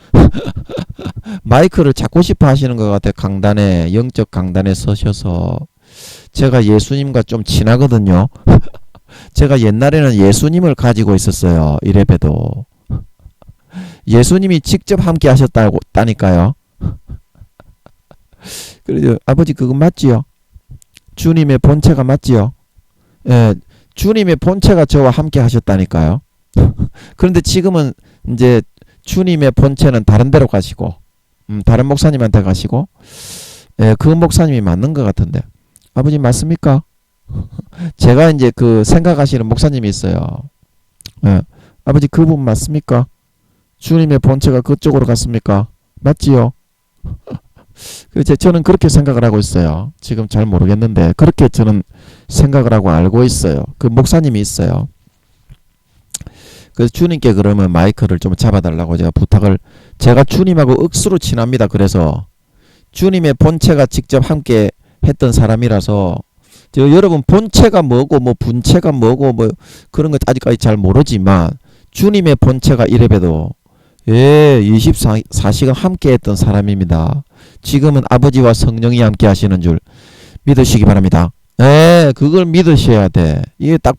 마이크를 잡고 싶어 하시는 것 같아. 영적 강단에 서셔서. 제가 예수님과 좀 친하거든요. 제가 옛날에는 예수님을 가지고 있었어요. 이래봬도. 예수님이 직접 함께 하셨다니까요. 그래서 아버지 그거 맞지요? 주님의 본체가 맞지요? 예, 주님의 본체가 저와 함께 하셨다니까요. 그런데 지금은 이제 주님의 본체는 다른 데로 가시고 다른 목사님한테 가시고, 예, 그 목사님이 맞는 것 같은데 아버지 맞습니까? 제가 이제 그 생각하시는 목사님이 있어요. 예, 아버지 그분 맞습니까? 주님의 본체가 그쪽으로 갔습니까? 맞지요? 저는 그렇게 생각을 하고 있어요. 지금 잘 모르겠는데 그렇게 저는 생각을 하고 알고 있어요. 그 목사님이 있어요. 그래서 주님께 그러면 마이크를 좀 잡아달라고 제가 주님하고 억수로 친합니다. 그래서 주님의 본체가 직접 함께 했던 사람이라서 여러분 본체가 뭐고 뭐 분체가 뭐고 뭐 그런 거 아직까지 잘 모르지만 주님의 본체가 이래봬도 24시간 함께 했던 사람입니다. 지금은 아버지와 성령이 함께 하시는 줄 믿으시기 바랍니다. 그걸 믿으셔야 돼. 이게 딱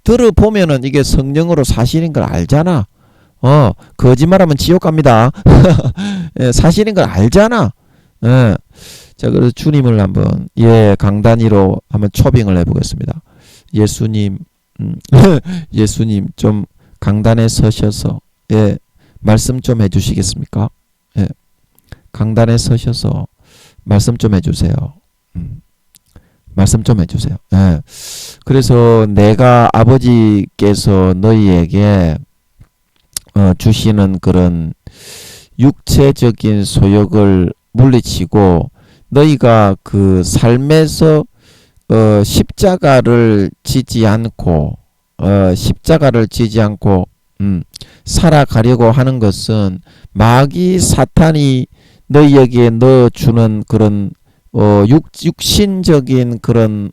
들어보면은 이게 성령으로 사실인 걸 알잖아. 거짓말하면 지옥 갑니다. 사실인 걸 알잖아. 자, 그래서 주님을 한번 강단위로 한번 초빙을 해보겠습니다. 예수님, 예수님 좀 강단에 서셔서 말씀 좀 해주시겠습니까? 강단에 서셔서 말씀 좀 해주세요. 말씀 좀 해주세요. 그래서 내가 아버지께서 너희에게 주시는 그런 육체적인 소욕을 물리치고 너희가 그 삶에서 십자가를 지지 않고 살아가려고 하는 것은 마귀 사탄이 너희에게 넣어주는 그런 육신적인 그런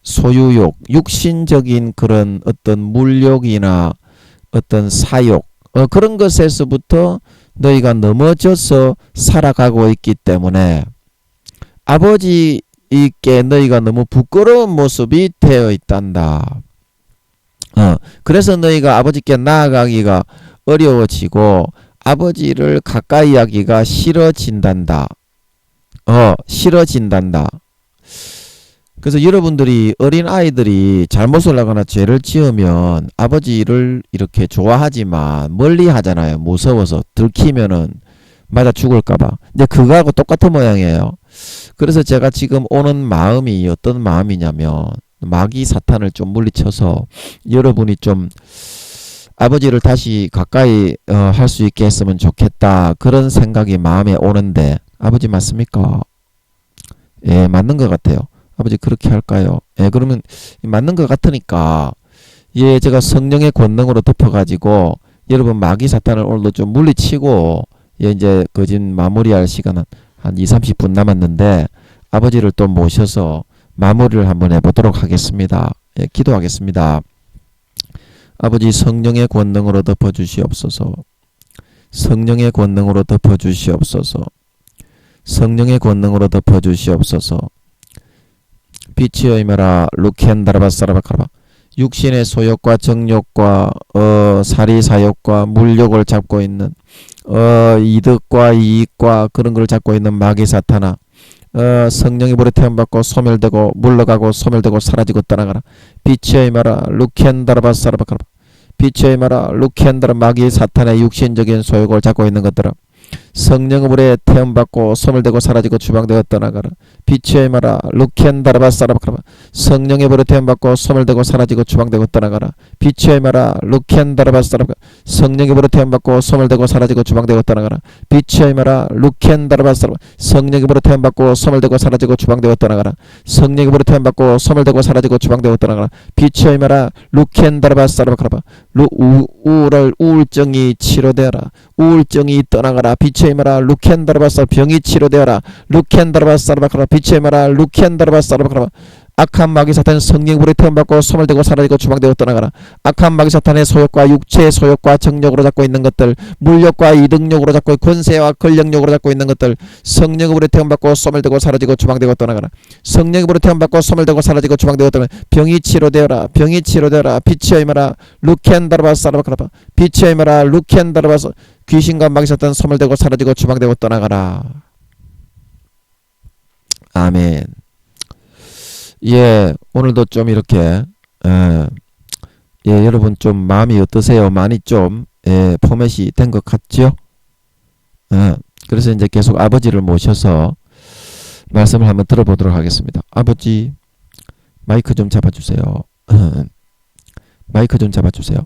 소유욕, 육신적인 그런 어떤 물욕이나 어떤 사욕, 그런 것에서부터 너희가 넘어져서 살아가고 있기 때문에 아버지께 너희가 너무 부끄러운 모습이 되어 있단다. 그래서 너희가 아버지께 나아가기가 어려워지고 아버지를 가까이 하기가 싫어진단다. 싫어진단다. 그래서 여러분들이 어린 아이들이 잘못을 하거나 죄를 지으면 아버지를 이렇게 좋아하지만 멀리 하잖아요. 무서워서 들키면은 맞아 죽을까봐. 근데 그거하고 똑같은 모양이에요. 그래서 제가 지금 오는 마음이 어떤 마음이냐면 마귀 사탄을 좀 물리쳐서 여러분이 좀 아버지를 다시 가까이 할 수 있게 했으면 좋겠다. 그런 생각이 마음에 오는데 아버지 맞습니까? 예, 맞는 것 같아요. 아버지 그렇게 할까요? 예, 그러면 맞는 것 같으니까 예, 제가 성령의 권능으로 덮어가지고 여러분 마귀 사탄을 오늘도 좀 물리치고 예, 이제 거짓 마무리할 시간은 한 20-30분 남았는데 아버지를 또 모셔서 마무리를 한번 해보도록 하겠습니다. 예, 기도하겠습니다. 아버지 성령의 권능으로 덮어주시옵소서. 성령의 권능으로 덮어주시옵소서. 성령의 권능으로 덮어주시옵소서. 빛이여 임하라 루켄다라바사라바카라바. 육신의 소욕과 정욕과 사리사욕과 물욕을 잡고 있는 이득과 이익과 그런 걸 잡고 있는 마귀 사탄아, 성령의 불에 태움받고 소멸되고 물러가고 소멸되고 사라지고 떠나가라. 빛이여 임하라 루켄다라바사라바카라바. 빛이여 임하라 루켄다라. 마귀 사탄의 육신적인 소욕을 잡고 있는 것들아 성령의 불에 태움받고 소멸되고 사라지고 주방되어 떠나가라. 빛이여 임하라 루켄다라바사라바카라바. 성령의 불에 태움받고 소멸되고 사라지고 주방되고 떠나가라. 빛이여 임하라 루켄다라바사라바카라바. 성령의 불에 태움받고 소멸되고 사라지고 주방되고 떠나가라. 빛이여 임하라 루켄다라바사라바카라바. 성령의 불에 태움받고 소멸되고 사라지고 주방되고 떠나가라. 성령의 불에 태움받고 소멸되고 사라지고 주방되고 떠나가라. 빛이여 임하라 루켄다라바사라바카라바. 우울증이 치료되어라. 우울증이 떠나가라. 빛의 임하라 루켄다라바사. 병이 치료되어라. 루켄다라바사라바카라. 빛의 임하라 루켄다라바사라바카라. 악한 마귀 사탄 성령의 불에 태움받고 소멸되고 사라지고 주방되고 떠나가라. 악한 마귀 사탄의 소욕과 육체의 소욕과 정욕으로 잡고 있는 것들, 물욕과 이득욕으로 잡고 권세와 권력욕으로 잡고 있는 것들 성령의 불에 태움받고 소멸되고 사라지고 주방되고 떠나가라. 성령의 불에 태움받고 소멸되고 사라지고 주방되고 떠나가라. 병이 치료되어라. 병이 치료되어라. 빛이여 임하라 루켄다라바사라바카라바. 빛이여 임하라 루켄다라바사. 귀신과 마귀 사탄 소멸되고 사라지고 주방되고 떠나가라. 아멘. 예, 오늘도 좀 이렇게 여러분 좀 마음이 어떠세요? 많이 좀 포맷이 된 것 같죠? 그래서 이제 계속 아버지를 모셔서 말씀을 한번 들어보도록 하겠습니다. 아버지 마이크 좀 잡아주세요. 마이크 좀 잡아주세요.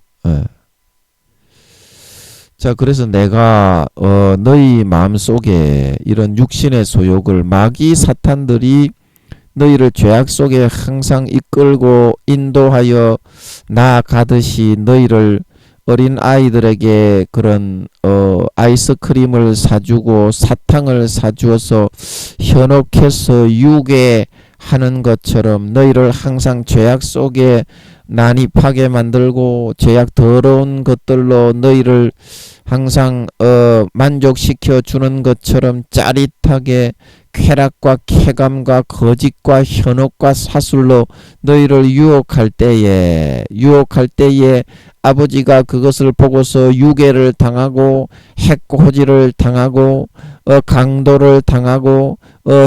자, 그래서 내가 너희 마음속에 이런 육신의 소욕을 마귀 사탄들이 너희를 죄악 속에 항상 이끌고 인도하여 나아가듯이 너희를 어린 아이들에게 그런 아이스크림을 사주고 사탕을 사주어서 현혹해서 유괴하는 것처럼 너희를 항상 죄악 속에 난입하게 만들고 죄악 더러운 것들로 너희를 항상 만족시켜 주는 것처럼 짜릿하게 쾌락과 쾌감과 거짓과 현혹과 사술로 너희를 유혹할 때에 아버지가 그것을 보고서 유괴를 당하고 해코지를 당하고 강도를 당하고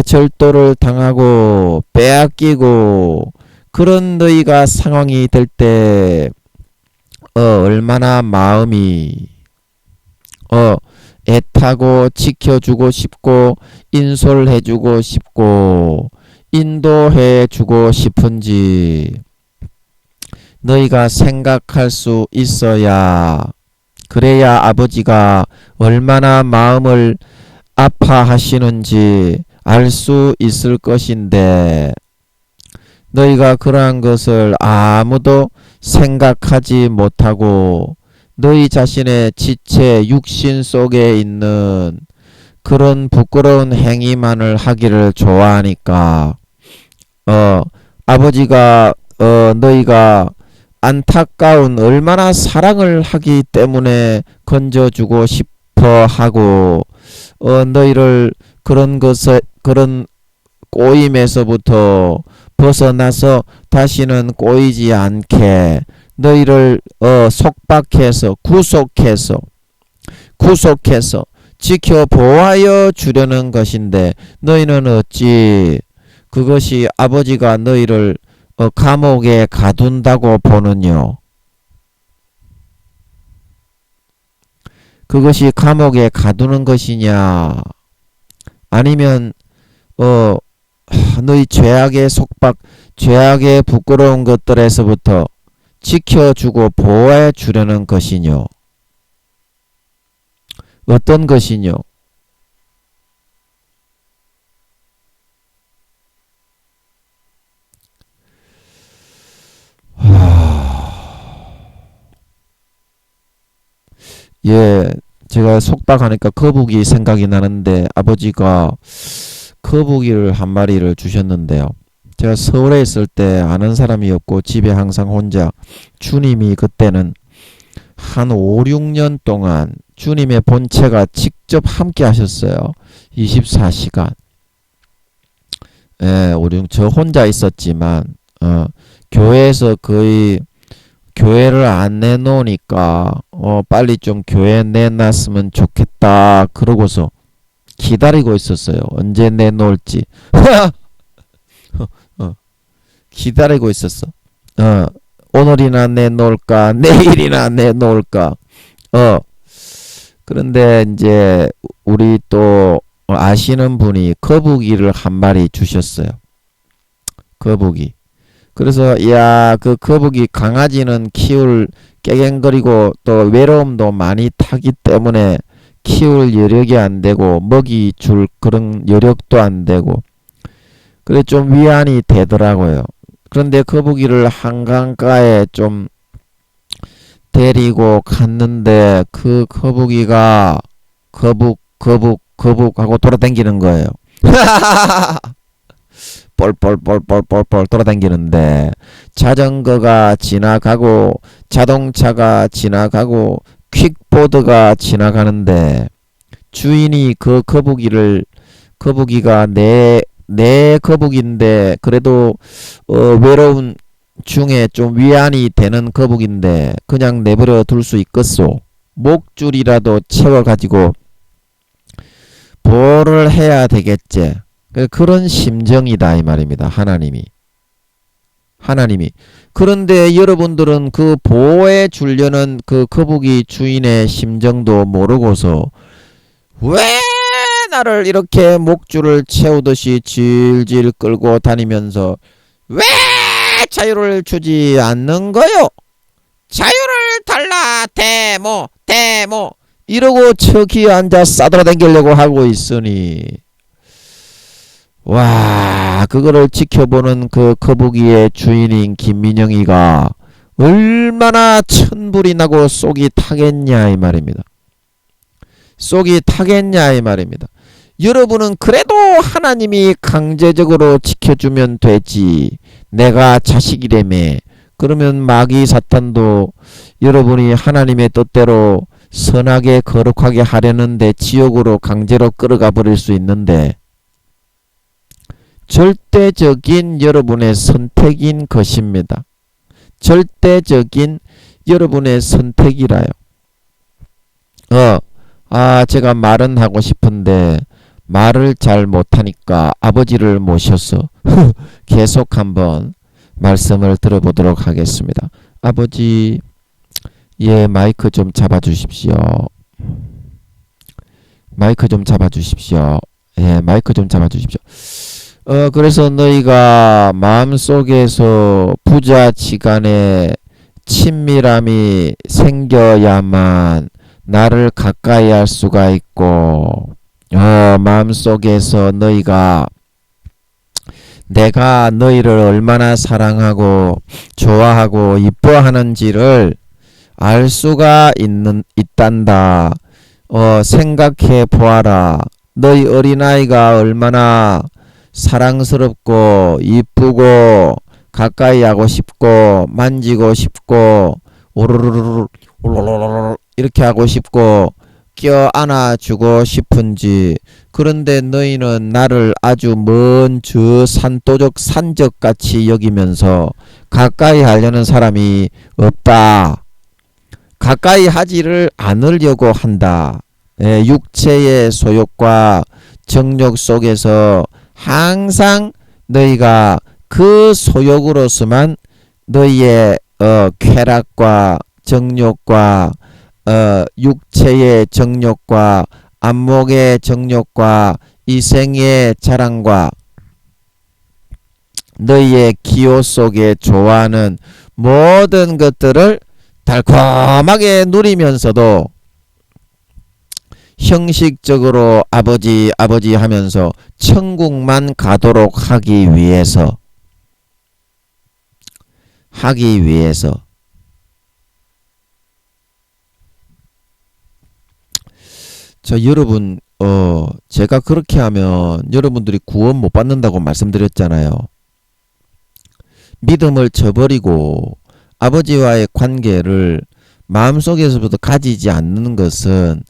절도를 당하고 빼앗기고 그런 너희가 상황이 될 때 얼마나 마음이 애타고 지켜주고 싶고 인솔해주고 싶고 인도해주고 싶은지 너희가 생각할 수 있어야 그래야 아버지가 얼마나 마음을 아파하시는지 알 수 있을 것인데 너희가 그러한 것을 아무도 생각하지 못하고 너희 자신의 지체 육신 속에 있는 그런 부끄러운 행위만을 하기를 좋아하니까 아버지가 너희가 안타까운 얼마나 사랑을 하기 때문에 건져주고 싶어 하고 너희를 그런 것에 그런 꼬임에서부터 벗어나서 다시는 꼬이지 않게 너희를 속박해서 구속해서 지켜 보호하여 주려는 것인데 너희는 어찌 그것이 아버지가 너희를 감옥에 가둔다고 보느뇨. 그것이 감옥에 가두는 것이냐, 아니면 너희 죄악의 속박, 죄악의 부끄러운 것들에서부터 지켜주고 보호해 주려는 것이뇨. 어떤 것이뇨? 예, 제가 속박하니까 거북이 생각이 나는데 아버지가 거북이를 한 마리를 주셨는데요. 제가 서울에 있을 때 아는 사람이 없고 집에 항상 혼자, 주님이 그때는 한 5, 6년 동안 주님의 본체가 직접 함께 하셨어요. 24시간. 예, 저 혼자 있었지만 교회에서 거의 교회를 안 내놓으니까 빨리 좀 교회 내놨으면 좋겠다 그러고서 기다리고 있었어요. 언제 내놓을지. 기다리고 있었어. 오늘이나 내놓을까 내일이나 내놓을까. 그런데 이제 우리 또 아시는 분이 거북이를 한 마리 주셨어요. 거북이. 그래서 야, 그 거북이, 강아지는 키울 깨갱거리고 또 외로움도 많이 타기 때문에 키울 여력이 안 되고 먹이 줄 그런 여력도 안 되고 그래 좀 위안이 되더라고요. 그런데 거북이를 한강가에 좀 데리고 갔는데 그 거북이가 거북 하고 돌아다니는 거예요. 뻘뻘 돌아다니는데 자전거가 지나가고 자동차가 지나가고 퀵보드가 지나가는데 주인이 그 거북이가 내 거북인데 그래도 외로운 중에 좀 위안이 되는 거북인데 그냥 내버려 둘 수 있겠소. 목줄이라도 채워가지고 보호를 해야 되겠지. 그런 심정이다 이 말입니다. 하나님이. 그런데 여러분들은 그 보호해 주려는 그 거북이 주인의 심정도 모르고서 왜 나를 이렇게 목줄을 채우듯이 질질 끌고 다니면서 왜 자유를 주지 않는 거요? 자유를 달라 대모 이러고 저기 앉아 싸돌아다니려고 하고 있으니 와, 그거를 지켜보는 그 거북이의 주인인 김민영이가 얼마나 천불이 나고 속이 타겠냐 이 말입니다. 속이 타겠냐 이 말입니다. 여러분은 그래도 하나님이 강제적으로 지켜주면 되지. 내가 자식이라며. 그러면 마귀 사탄도 여러분이 하나님의 뜻대로 선하게 거룩하게 하려는데 지옥으로 강제로 끌어가 버릴 수 있는데 절대적인 여러분의 선택인 것입니다. 절대적인 여러분의 선택이라요. 제가 말은 하고 싶은데 말을 잘 못하니까 아버지를 모셔서 계속 한번 말씀을 들어보도록 하겠습니다. 아버지, 예, 마이크 좀 잡아주십시오. 마이크 좀 잡아주십시오. 예, 마이크 좀 잡아주십시오. 그래서 너희가 마음속에서 부자지간의 친밀함이 생겨야만 나를 가까이 할 수가 있고, 마음속에서 너희가 내가 너희를 얼마나 사랑하고 좋아하고 이뻐하는지를 알 수가 있단다. 생각해 보아라. 너희 어린아이가 얼마나 사랑스럽고 이쁘고 가까이 하고 싶고 만지고 싶고 오르르르 이렇게 하고 싶고 껴안아주고 싶은지, 그런데 너희는 나를 아주 먼 저 산도적 산적같이 여기면서 가까이 하려는 사람이 없다. 가까이 하지를 않으려고 한다. 육체의 소욕과 정욕 속에서 항상 너희가 그 소욕으로서만 너희의 쾌락과 정욕과 육체의 정욕과 안목의 정욕과 이생의 자랑과 너희의 기호 속에 좋아하는 모든 것들을 달콤하게 누리면서도 형식적으로 아버지 아버지 하면서 천국만 가도록 하기 위해서 자, 여러분, 제가 그렇게 하면 여러분들이 구원 못 받는다고 말씀드렸잖아요. 믿음을 저버리고 아버지와의 관계를 마음속에서부터 가지지 않는 것은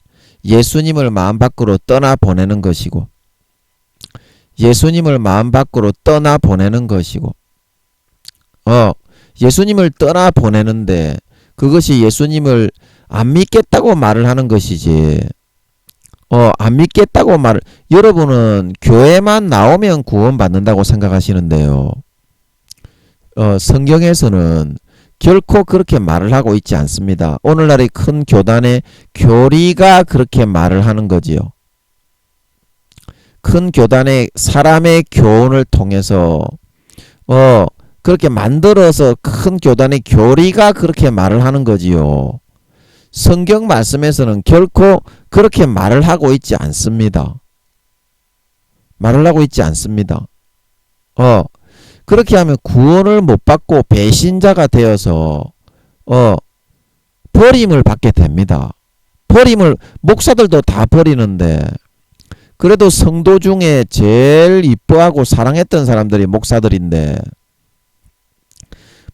예수님을 마음 밖으로 떠나보내는 것이고, 예수님을 마음 밖으로 떠나보내는 것이고, 예수님을 떠나보내는데 그것이 예수님을 안 믿겠다고 말을 하는 것이지, 안 믿겠다고 여러분은 교회만 나오면 구원받는다고 생각하시는데요. 성경에서는 결코 그렇게 말을 하고 있지 않습니다. 오늘날의 큰 교단의 교리가 그렇게 말을 하는 거지요. 큰 교단의 사람의 교훈을 통해서 그렇게 만들어서 큰 교단의 교리가 그렇게 말을 하는 거지요. 성경 말씀에서는 결코 그렇게 말을 하고 있지 않습니다. 말을 하고 있지 않습니다. 그렇게 하면 구원을 못 받고 배신자가 되어서 버림을 받게 됩니다. 버림을 목사들도 다 버리는데, 그래도 성도 중에 제일 이뻐하고 사랑했던 사람들이 목사들인데,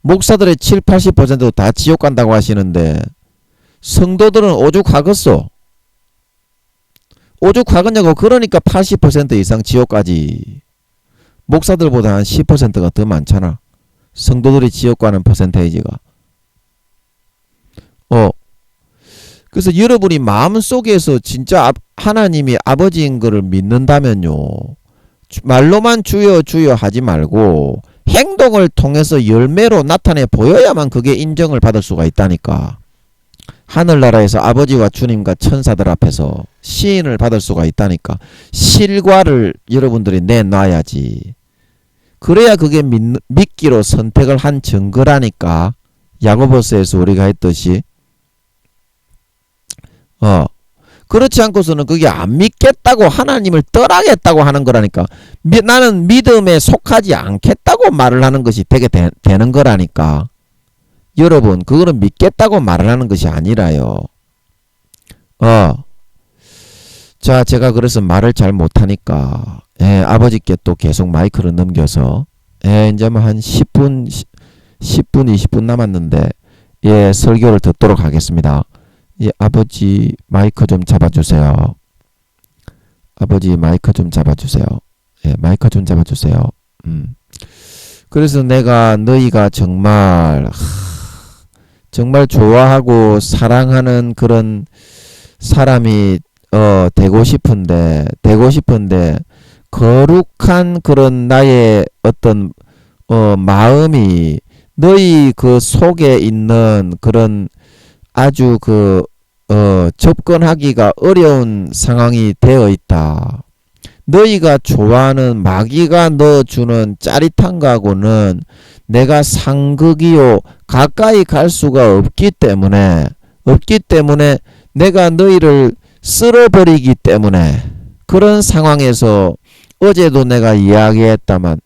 목사들의 7, 80%도 다 지옥 간다고 하시는데 성도들은 오죽하겠소? 오죽하겠냐고. 그러니까 80% 이상 지옥 가지. 목사들보다 한 10%가 더 많잖아. 성도들이 지옥 가는 퍼센테이지가. 그래서 여러분이 마음속에서 진짜 하나님이 아버지인 것을 믿는다면요, 말로만 주여 주여 하지 말고 행동을 통해서 열매로 나타내 보여야만 그게 인정을 받을 수가 있다니까. 하늘나라에서 아버지와 주님과 천사들 앞에서 시인을 받을 수가 있다니까. 실과를 여러분들이 내놔야지. 그래야 그게 믿기로 선택을 한 증거라니까. 야고보서에서 우리가 했듯이 그렇지 않고서는 그게 안 믿겠다고, 하나님을 떠나겠다고 하는 거라니까. 나는 믿음에 속하지 않겠다고 말을 하는 것이 되는 거라니까. 여러분, 그거는 믿겠다고 말을 하는 것이 아니라요. 자, 제가 그래서 말을 잘 못하니까 아버지께 또 계속 마이크를 넘겨서 이제 뭐 한 10분 20분 남았는데 설교를 듣도록 하겠습니다. 아버지 마이크 좀 잡아주세요. 아버지 마이크 좀 잡아주세요. 마이크 좀 잡아주세요. 그래서 내가 너희가 정말 좋아하고 사랑하는 그런 사람이 되고 싶은데 거룩한 그런 나의 어떤 마음이 너희 그 속에 있는 그런 아주 접근하기가 어려운 상황이 되어 있다. 너희가 좋아하는 마귀가 넣어주는 짜릿한 거하고는 내가 상극이요 가까이 갈 수가 없기 때문에 내가 너희를 쓸어버리기 때문에, 그런 상황에서 어제도 내가 이야기했다만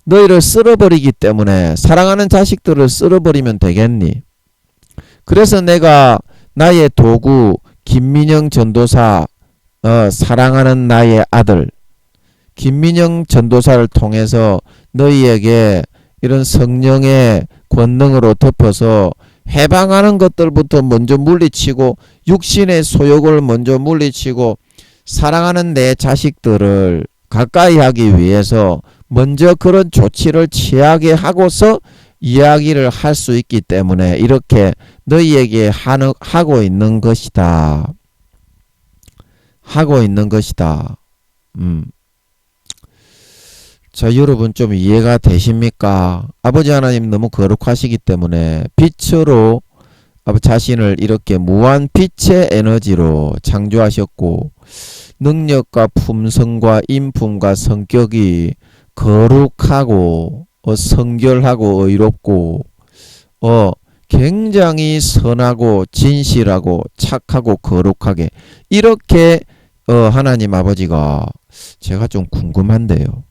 너희를 쓸어버리기 때문에 사랑하는 자식들을 쓸어버리면 되겠니? 그래서 내가 나의 도구 김민영 전도사, 사랑하는 나의 아들 김민영 전도사를 통해서 너희에게 이런 성령의 권능으로 덮어서 해방하는 것들부터 먼저 물리치고 육신의 소욕을 먼저 물리치고 사랑하는 내 자식들을 가까이 하기 위해서 먼저 그런 조치를 취하게 하고서 이야기를 할 수 있기 때문에 이렇게 너희에게 하고 있는 것이다. 하고 있는 것이다. 자, 여러분 좀 이해가 되십니까? 아버지 하나님 너무 거룩하시기 때문에 빛으로 자신을 이렇게 무한 빛의 에너지로 창조하셨고 능력과 품성과 인품과 성격이 거룩하고 성결하고 의롭고 굉장히 선하고 진실하고 착하고 거룩하게 이렇게 하나님 아버지가 제가 좀 궁금한데요.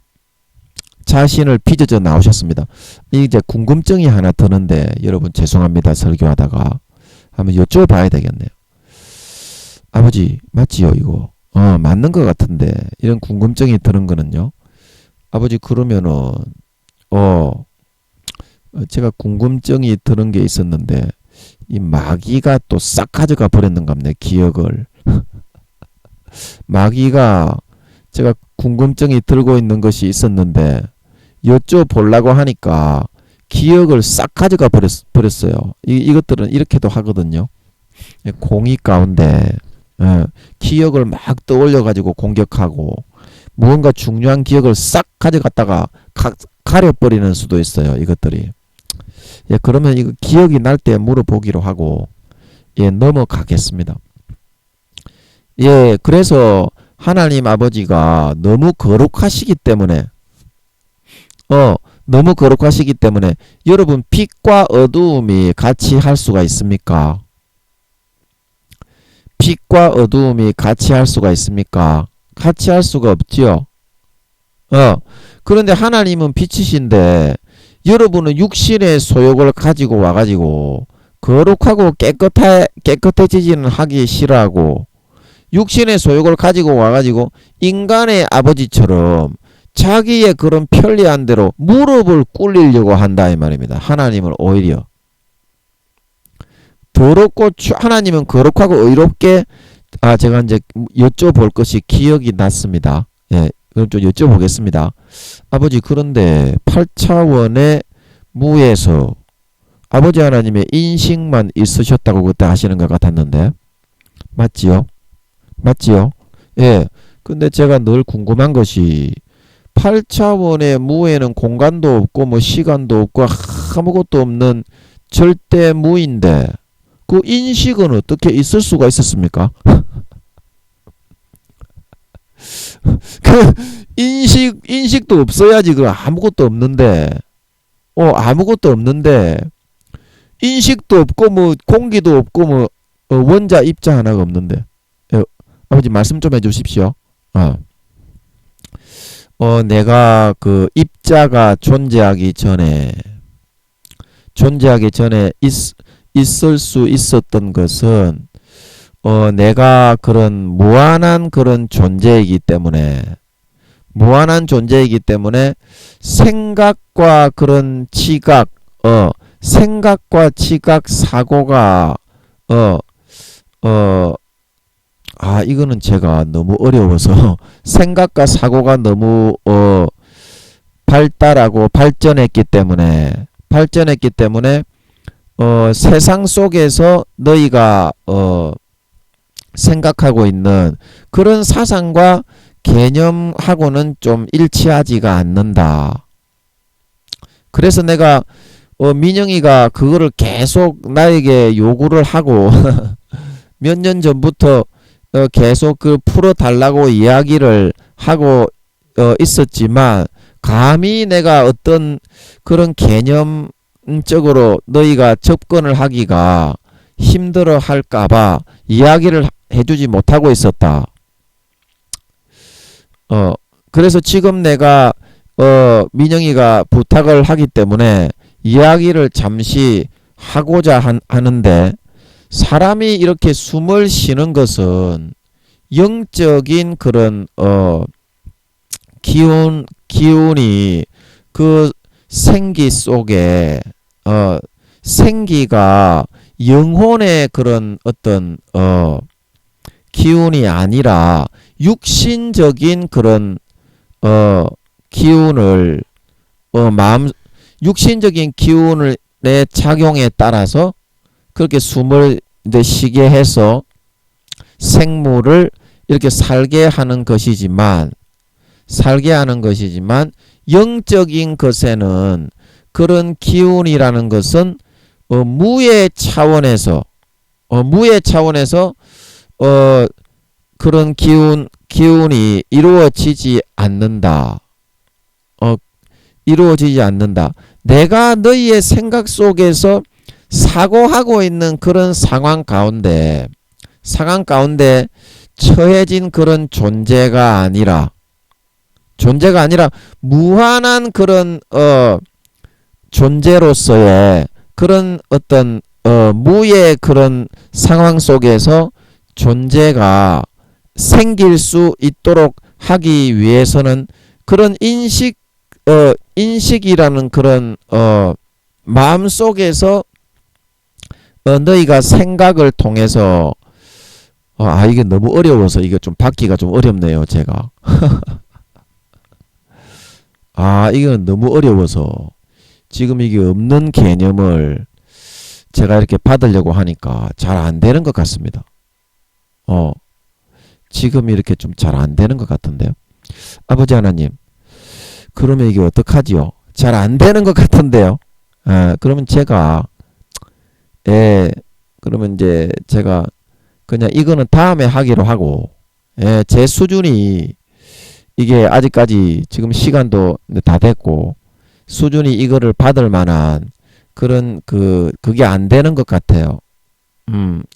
자신을 빚어져 나오셨습니다. 이제 궁금증이 하나 드는데 여러분 죄송합니다. 설교하다가 한번 여쭤봐야 되겠네요. 아버지 맞지요 이거? 맞는 것 같은데 이런 궁금증이 드는 거는요. 아버지 그러면은 제가 궁금증이 드는 게 있었는데 이 마귀가 또 싹 가져가 버렸는갑네 기억을. 마귀가 제가 궁금증이 들고 있는 것이 있었는데 여쭤보려고 하니까 기억을 싹 가져가 버렸어요. 이것들은 이렇게도 하거든요. 공의 가운데 기억을 막 떠올려 가지고 공격하고 무언가 중요한 기억을 싹 가져갔다가 가려버리는 수도 있어요. 이것들이. 그러면 이거 기억이 날 때 물어보기로 하고 넘어가겠습니다. 그래서 하나님 아버지가 너무 거룩하시기 때문에 너무 거룩하시기 때문에 여러분 빛과 어두움이 같이 할 수가 있습니까? 빛과 어두움이 같이 할 수가 있습니까? 같이 할 수가 없지요. 그런데 하나님은 빛이신데 여러분은 육신의 소욕을 가지고 와가지고 거룩하고 깨끗해지지는 하기 싫어하고 육신의 소욕을 가지고 와가지고 인간의 아버지처럼 자기의 그런 편리한 대로 무릎을 꿇리려고 한다 이 말입니다. 하나님을 오히려 더럽고 하나님은 거룩하고 의롭게 제가 이제 여쭤볼 것이 기억이 났습니다. 그럼 좀 여쭤보겠습니다. 아버지 그런데 8차원의 무에서 아버지 하나님의 인식만 있으셨다고 그때 하시는 것 같았는데 맞지요? 맞지요? 근데 제가 늘 궁금한 것이 8차원의 무에는 공간도 없고 뭐 시간도 없고 아무것도 없는 절대 무인데 그 인식은 어떻게 있을 수가 있었습니까? 그 인식도 없어야지. 그 아무것도 없는데 아무것도 없는데 인식도 없고 뭐 공기도 없고 뭐 원자 입자 하나가 없는데 아버지 말씀 좀 해주십시오. 내가 그 입자가 존재하기 전에 있을 수 있었던 것은 내가 그런 무한한 그런 존재이기 때문에 생각과 그런 지각 생각과 지각 사고가 이거는 제가 너무 어려워서 생각과 사고가 너무 발달하고 발전했기 때문에 세상 속에서 너희가 생각하고 있는 그런 사상과 개념하고는 좀 일치하지가 않는다. 그래서 내가 민영이가 그거를 계속 나에게 요구를 하고 몇 년 전부터 계속 그 풀어달라고 이야기를 하고 있었지만 감히 내가 어떤 그런 개념적으로 너희가 접근을 하기가 힘들어 할까봐 이야기를 해주지 못하고 있었다. 그래서 지금 내가 민영이가 부탁을 하기 때문에 이야기를 잠시 하고자 하는데 사람이 이렇게 숨을 쉬는 것은 영적인 그런 기운이 그 생기 속에 생기가 영혼의 그런 어떤 기운이 아니라 육신적인 그런 기운을 마음 육신적인 기운을 내 작용에 따라서 그렇게 숨을 이제 쉬게 해서 생물을 이렇게 살게 하는 것이지만 영적인 것에는 그런 기운이라는 것은 무의 차원에서 그런 기운이 이루어지지 않는다. 이루어지지 않는다. 내가 너희의 생각 속에서 사고하고 있는 그런 상황 가운데 처해진 그런 존재가 아니라 무한한 그런 존재로서의 그런 어떤 무의 그런 상황 속에서 존재가 생길 수 있도록 하기 위해서는 그런 인식이라는 그런 마음 속에서 너희가 생각을 통해서 이게 너무 어려워서 이거 좀 받기가 좀 어렵네요, 제가. 이건 너무 어려워서 지금 이게 없는 개념을 제가 이렇게 받으려고 하니까 잘 안 되는 것 같습니다. 지금 이렇게 좀 잘 안 되는 것 같은데요. 아버지 하나님, 그러면 이게 어떡하지요? 잘 안 되는 것 같은데요. 그러면 그러면 이제 제가 그냥 이거는 다음에 하기로 하고, 제 수준이 이게 아직까지 지금 시간도 다 됐고, 수준이 이거를 받을 만한 그런 그게 안 되는 것 같아요.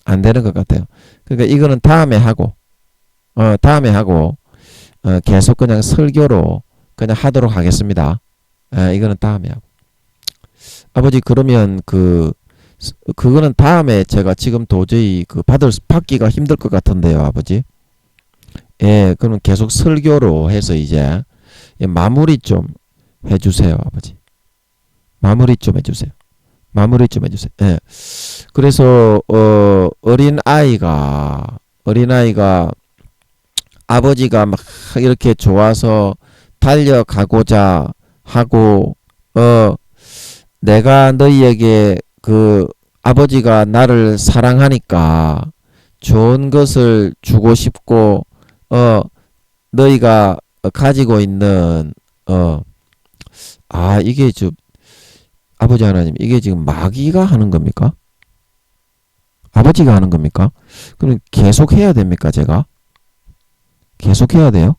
안 되는 것 같아요. 그러니까 이거는 다음에 하고, 계속 그냥 설교로 그냥 하도록 하겠습니다. 이거는 다음에 하고. 아버지, 그러면 그거는 다음에 제가 지금 도저히 받기가 힘들 것 같은데요, 아버지. 그러면 계속 설교로 해서 이제 마무리 좀 해주세요, 아버지. 마무리 좀 해주세요. 그래서 어린 아이가 아버지가 막 이렇게 좋아서 달려가고자 하고 내가 너희에게 아버지가 나를 사랑하니까 좋은 것을 주고 싶고 너희가 가지고 있는 이게 좀 아버지 하나님, 이게 지금 마귀가 하는 겁니까? 아버지가 하는 겁니까? 그럼 계속 해야 됩니까, 제가? 계속 해야 돼요?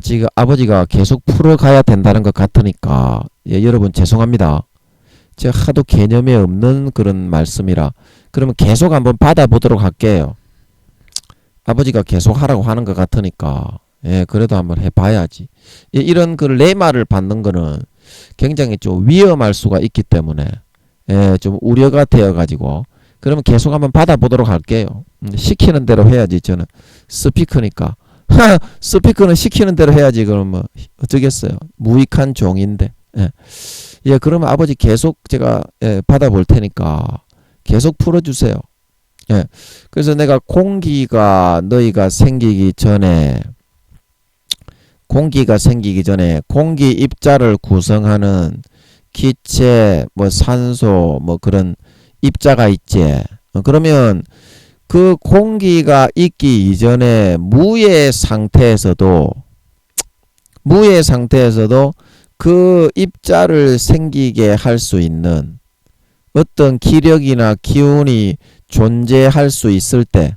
지금 아버지가 계속 풀어가야 된다는 것 같으니까, 여러분 죄송합니다. 제가 하도 개념이 없는 그런 말씀이라, 그러면 계속 한번 받아보도록 할게요. 아버지가 계속 하라고 하는 것 같으니까, 그래도 한번 해봐야지. 이런 내 말을 받는 거는 굉장히 좀 위험할 수가 있기 때문에, 좀 우려가 되어가지고, 그러면 계속 한번 받아보도록 할게요. 시키는 대로 해야지. 저는 스피커니까. 스피커는 시키는 대로 해야지. 그러면 뭐 어쩌겠어요. 무익한 종인데. 그러면 아버지 계속 제가 받아볼 테니까 계속 풀어주세요. 그래서 내가 공기가 생기기 전에 공기 입자를 구성하는 기체, 산소, 그런 입자가 있지. 그러면 그 공기가 있기 이전에 무의 상태에서도 그 입자를 생기게 할 수 있는 어떤 기력이나 기운이 존재할 수 있을 때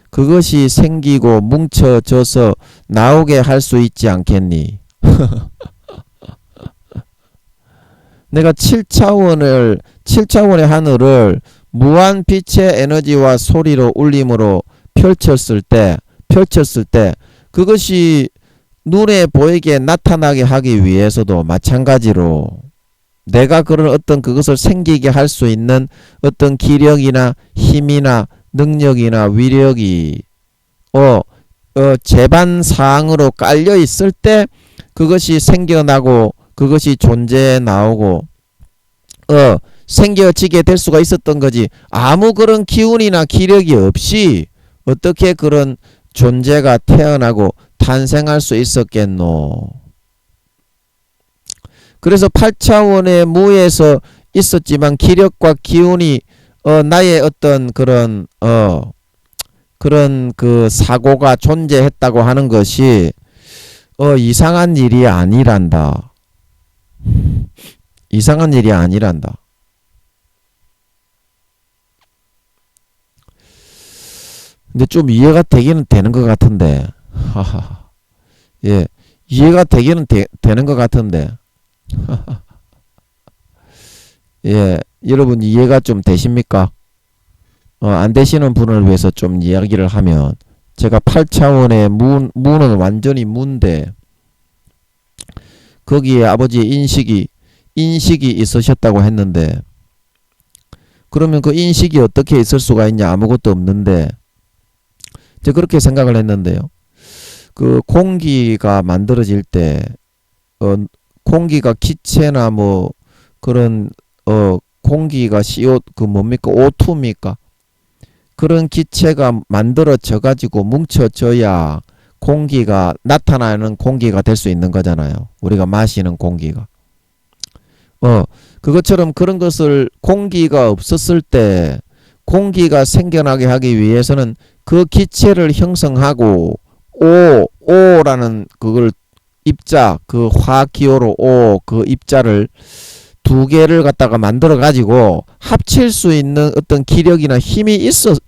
그것이 생기고 뭉쳐져서 나오게 할 수 있지 않겠니? 내가 7차원의 하늘을 무한 빛의 에너지와 소리로 울림으로 펼쳤을 때 그것이 눈에 보이게 나타나게 하기 위해서도 마찬가지로 내가 그런 어떤 그것을 생기게 할 수 있는 어떤 기력이나 힘이나 능력이나 위력이 제반 사항으로 깔려 있을 때 그것이 생겨나고 그것이 존재에 나오고 생겨지게 될 수가 있었던 거지. 아무 그런 기운이나 기력이 없이 어떻게 그런 존재가 태어나고 탄생할 수 있었겠노. 그래서 8차원의 무에서 있었지만 기력과 기운이 나의 어떤 그런 그런 그 사고가 존재했다고 하는 것이 이상한 일이 아니란다. 이상한 일이 아니란다. 근데 좀 이해가 되기는 되는 것 같은데. 하하. 예. 이해가 되기는 되는 것 같은데. 예. 여러분 이해가 좀 되십니까? 안 되시는 분을 위해서 좀 이야기를 하면, 제가 8차원의 무는 완전히 무인데 거기에 아버지의 인식이 있으셨다고 했는데, 그러면 그 인식이 어떻게 있을 수가 있냐? 아무것도 없는데. 제가 그렇게 생각을 했는데요. 그 공기가 만들어질 때 공기가 기체나 뭐 그런 공기가 CO 그 뭡니까? O2입니까? 그런 기체가 만들어져 가지고 뭉쳐져야 공기가 나타나는 공기가 될 수 있는 거잖아요. 우리가 마시는 공기가. 그것처럼 그런 것을 공기가 없었을 때 공기가 생겨나게 하기 위해서는 그 기체를 형성하고 O라는 그걸 입자, 그 화기호로 O 그 입자를 두 개를 갖다가 만들어 가지고 합칠 수 있는 어떤 기력이나 힘이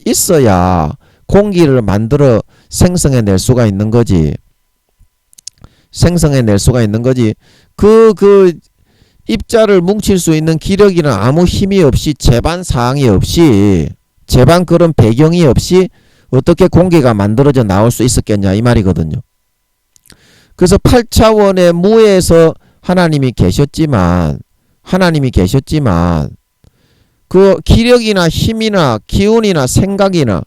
있어야 공기를 만들어 생성해낼 수가 있는 거지. 생성해낼 수가 있는 거지. 그 입자를 뭉칠 수 있는 기력이나 아무 힘이 없이, 제반 사항이 없이, 제반 그런 배경이 없이 어떻게 공기가 만들어져 나올 수 있었겠냐 이 말이거든요. 그래서 8차원의 무에서 하나님이 계셨지만 그 기력이나 힘이나 기운이나 생각이나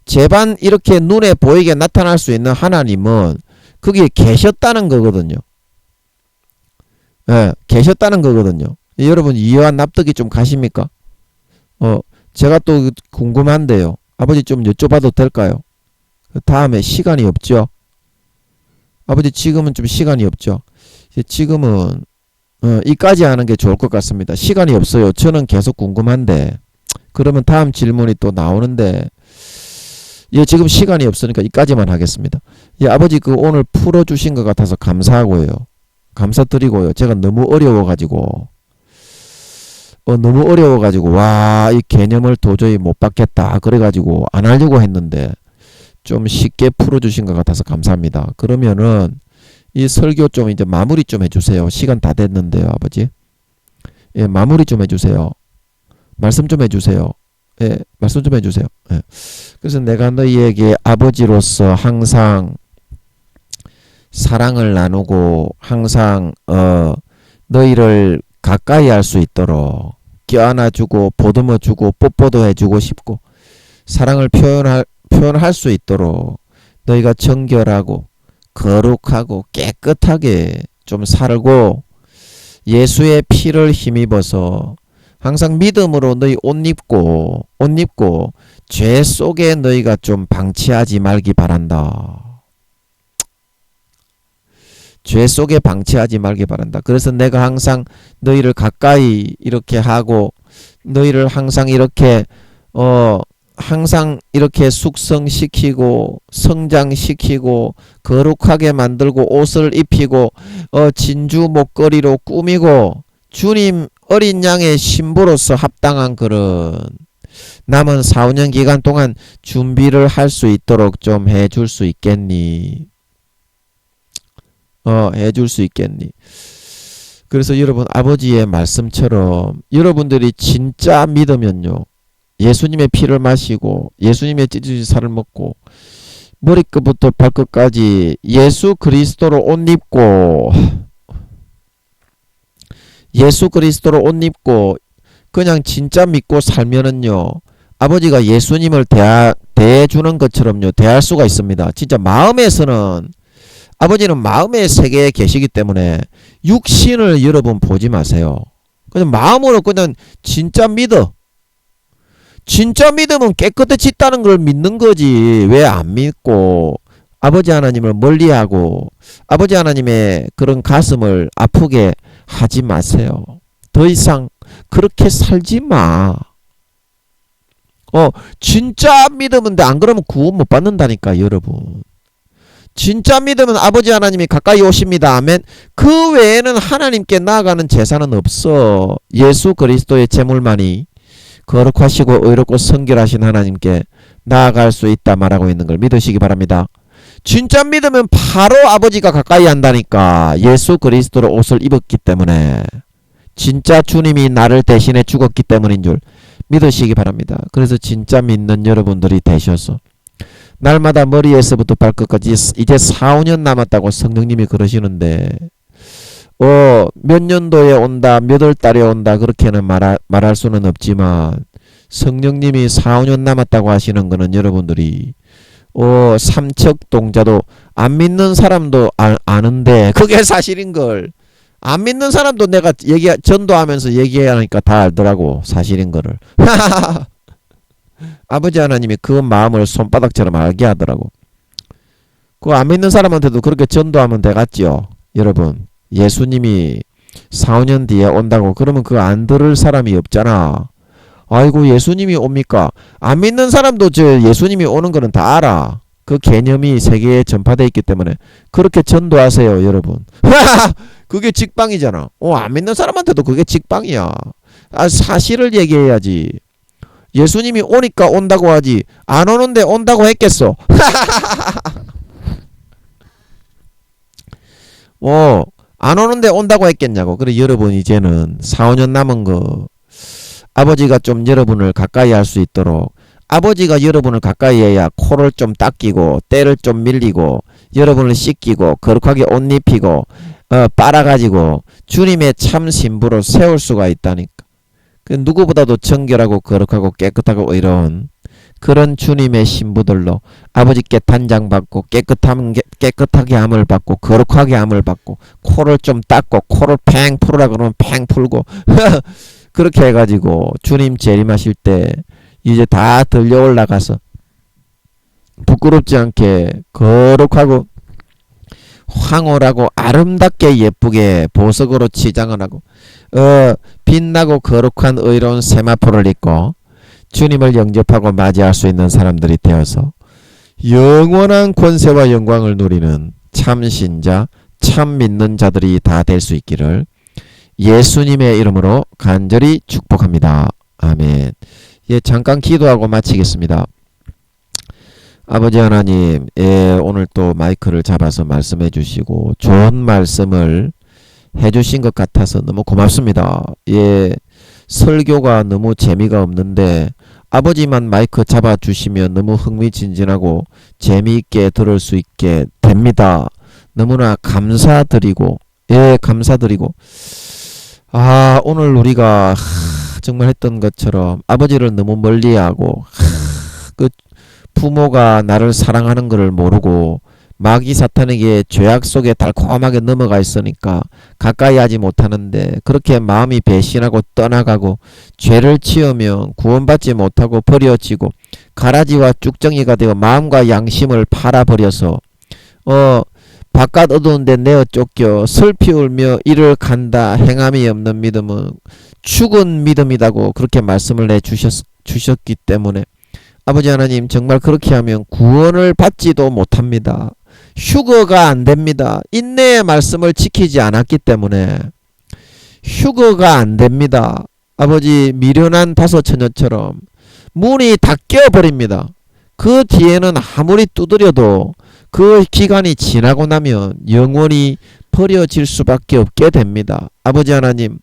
제반 이렇게 눈에 보이게 나타날 수 있는 하나님은 거기에 계셨다는 거거든요. 예, 계셨다는 거거든요. 여러분 이해와 납득이 좀 가십니까? 제가 또 궁금한데요. 아버지 좀 여쭤봐도 될까요? 다음에 시간이 없죠? 아버지 지금은 좀 시간이 없죠? 지금은 이까지 하는 게 좋을 것 같습니다. 시간이 없어요. 저는 계속 궁금한데. 그러면 다음 질문이 또 나오는데, 예, 지금 시간이 없으니까 이까지만 하겠습니다. 예, 아버지 그 오늘 풀어주신 것 같아서 감사하고요. 감사드리고요. 제가 너무 어려워가지고 와, 이 개념을 도저히 못 받겠다 그래가지고 안 하려고 했는데 좀 쉽게 풀어주신 것 같아서 감사합니다. 그러면은 이 설교 좀 이제 마무리 좀 해주세요. 시간 다 됐는데요, 아버지. 예, 마무리 좀 해주세요. 말씀 좀 해주세요. 예, 말씀 좀 해주세요. 예. 그래서 내가 너희에게 아버지로서 항상 사랑을 나누고 항상 너희를 가까이 할 수 있도록 껴안아주고 보듬어주고 뽀뽀도 해주고 싶고 사랑을 표현할 수 있도록 너희가 정결하고 거룩하고 깨끗하게 좀 살고 예수의 피를 힘입어서 항상 믿음으로 너희 옷 입고 죄 속에 너희가 좀 방치하지 말기 바란다. 죄 속에 방치하지 말기 바란다. 그래서 내가 항상 너희를 가까이 이렇게 하고 너희를 항상 이렇게 항상 이렇게 숙성시키고 성장시키고 거룩하게 만들고 옷을 입히고 진주 목걸이로 꾸미고 주님 어린 양의 신부로서 합당한 그런 남은 4, 5년 기간 동안 준비를 할 수 있도록 좀 해줄 수 있겠니? 해줄 수 있겠니? 그래서 여러분 아버지의 말씀처럼 여러분들이 진짜 믿으면요, 예수님의 피를 마시고 예수님의 찢어진 살을 먹고 머리끝부터 발끝까지 예수 그리스도로 옷 입고 그냥 진짜 믿고 살면은요, 아버지가 예수님을 대해주는 것처럼요 대할 수가 있습니다. 진짜 마음에서는 아버지는 마음의 세계에 계시기 때문에 육신을 여러분 보지 마세요. 그냥 마음으로 그냥 진짜 믿어. 진짜 믿으면 깨끗해졌다는 걸 믿는 거지. 왜 안 믿고 아버지 하나님을 멀리하고 아버지 하나님의 그런 가슴을 아프게 하지 마세요. 더 이상 그렇게 살지 마. 진짜 믿으면 안 그러면 구원 못 받는다니까 여러분. 진짜 믿으면 아버지 하나님이 가까이 오십니다. 아멘. 그 외에는 하나님께 나아가는 제사는 없어. 예수 그리스도의 제물만이 거룩하시고 의롭고 성결하신 하나님께 나아갈 수 있다 말하고 있는 걸 믿으시기 바랍니다. 진짜 믿으면 바로 아버지가 가까이 한다니까. 예수 그리스도로 옷을 입었기 때문에. 진짜 주님이 나를 대신해 죽었기 때문인 줄 믿으시기 바랍니다. 그래서 진짜 믿는 여러분들이 되셔서 날마다 머리에서부터 발끝까지 이제 4, 5년 남았다고 성령님이 그러시는데 몇 년도에 온다 몇 월 달에 온다 그렇게는 말할 수는 없지만 성령님이 4, 5년 남았다고 하시는 거는 여러분들이 삼척동자도 안 믿는 사람도 아는데 그게 사실인걸. 안 믿는 사람도 내가 전도하면서 얘기하니까 다 알더라고. 사실인거를. 아버지 하나님이 그 마음을 손바닥처럼 알게 하더라고. 그 안 믿는 사람한테도 그렇게 전도하면 되겠지요. 여러분 예수님이 4, 5년 뒤에 온다고 그러면 그거 안 들을 사람이 없잖아. 아이고 예수님이 옵니까? 안 믿는 사람도 저 예수님이 오는 거는 다 알아. 그 개념이 세계에 전파되어 있기 때문에 그렇게 전도하세요 여러분. 그게 직방이잖아. 안 믿는 사람한테도 그게 직방이야. 사실을 얘기해야지. 예수님이 오니까 온다고 하지 안 오는데 온다고 했겠어. 안 오는데 온다고 했겠냐고. 그래 여러분 이제는 4, 5년 남은 거 아버지가 좀 여러분을 가까이 할 수 있도록 아버지가 여러분을 가까이 해야 코를 좀 닦이고 때를 좀 밀리고 여러분을 씻기고 거룩하게 옷 입히고 빨아가지고 주님의 참 신부로 세울 수가 있다니까. 그 누구보다도 정결하고 거룩하고 깨끗하고 이런 그런 주님의 신부들로 아버지께 단장받고 깨끗하게 함을 받고 거룩하게 함을 받고 코를 좀 닦고 코를 팽 풀으라 그러면 팽 풀고 그렇게 해가지고 주님 재림하실 때 이제 다 들려 올라가서 부끄럽지 않게 거룩하고 황홀하고 아름답게 예쁘게 보석으로 치장을 하고 빛나고 거룩한 의로운 세마포를 입고 주님을 영접하고 맞이할 수 있는 사람들이 되어서 영원한 권세와 영광을 누리는 참 신자 참 믿는 자들이 다 될 수 있기를 예수님의 이름으로 간절히 축복합니다. 아멘. 잠깐 기도하고 마치겠습니다. 아버지 하나님, 오늘 또 마이크를 잡아서 말씀해 주시고 좋은 말씀을 해 주신 것 같아서 너무 고맙습니다. 설교가 너무 재미가 없는데 아버지만 마이크 잡아 주시면 너무 흥미진진하고 재미있게 들을 수 있게 됩니다. 너무나 감사드리고 감사드리고 오늘 우리가 정말 했던 것처럼 아버지를 너무 멀리하고 그 부모가 나를 사랑하는 것을 모르고 마귀 사탄에게 죄악 속에 달콤하게 넘어가 있으니까 가까이 하지 못하는데 그렇게 마음이 배신하고 떠나가고 죄를 지으면 구원받지 못하고 버려지고 가라지와 쭉정이가 되어 마음과 양심을 팔아버려서 바깥 어두운 데 내어 쫓겨 슬피 울며 이를 간다 행함이 없는 믿음은 죽은 믿음이라고 그렇게 말씀을 주셨기 때문에 아버지 하나님 정말 그렇게 하면 구원을 받지도 못합니다. 휴거가 안됩니다. 인내의 말씀을 지키지 않았기 때문에 휴거가 안됩니다. 아버지 미련한 다섯 처녀처럼 문이 닫혀버립니다. 그 뒤에는 아무리 두드려도 그 기간이 지나고 나면 영원히 버려질 수밖에 없게 됩니다. 아버지 하나님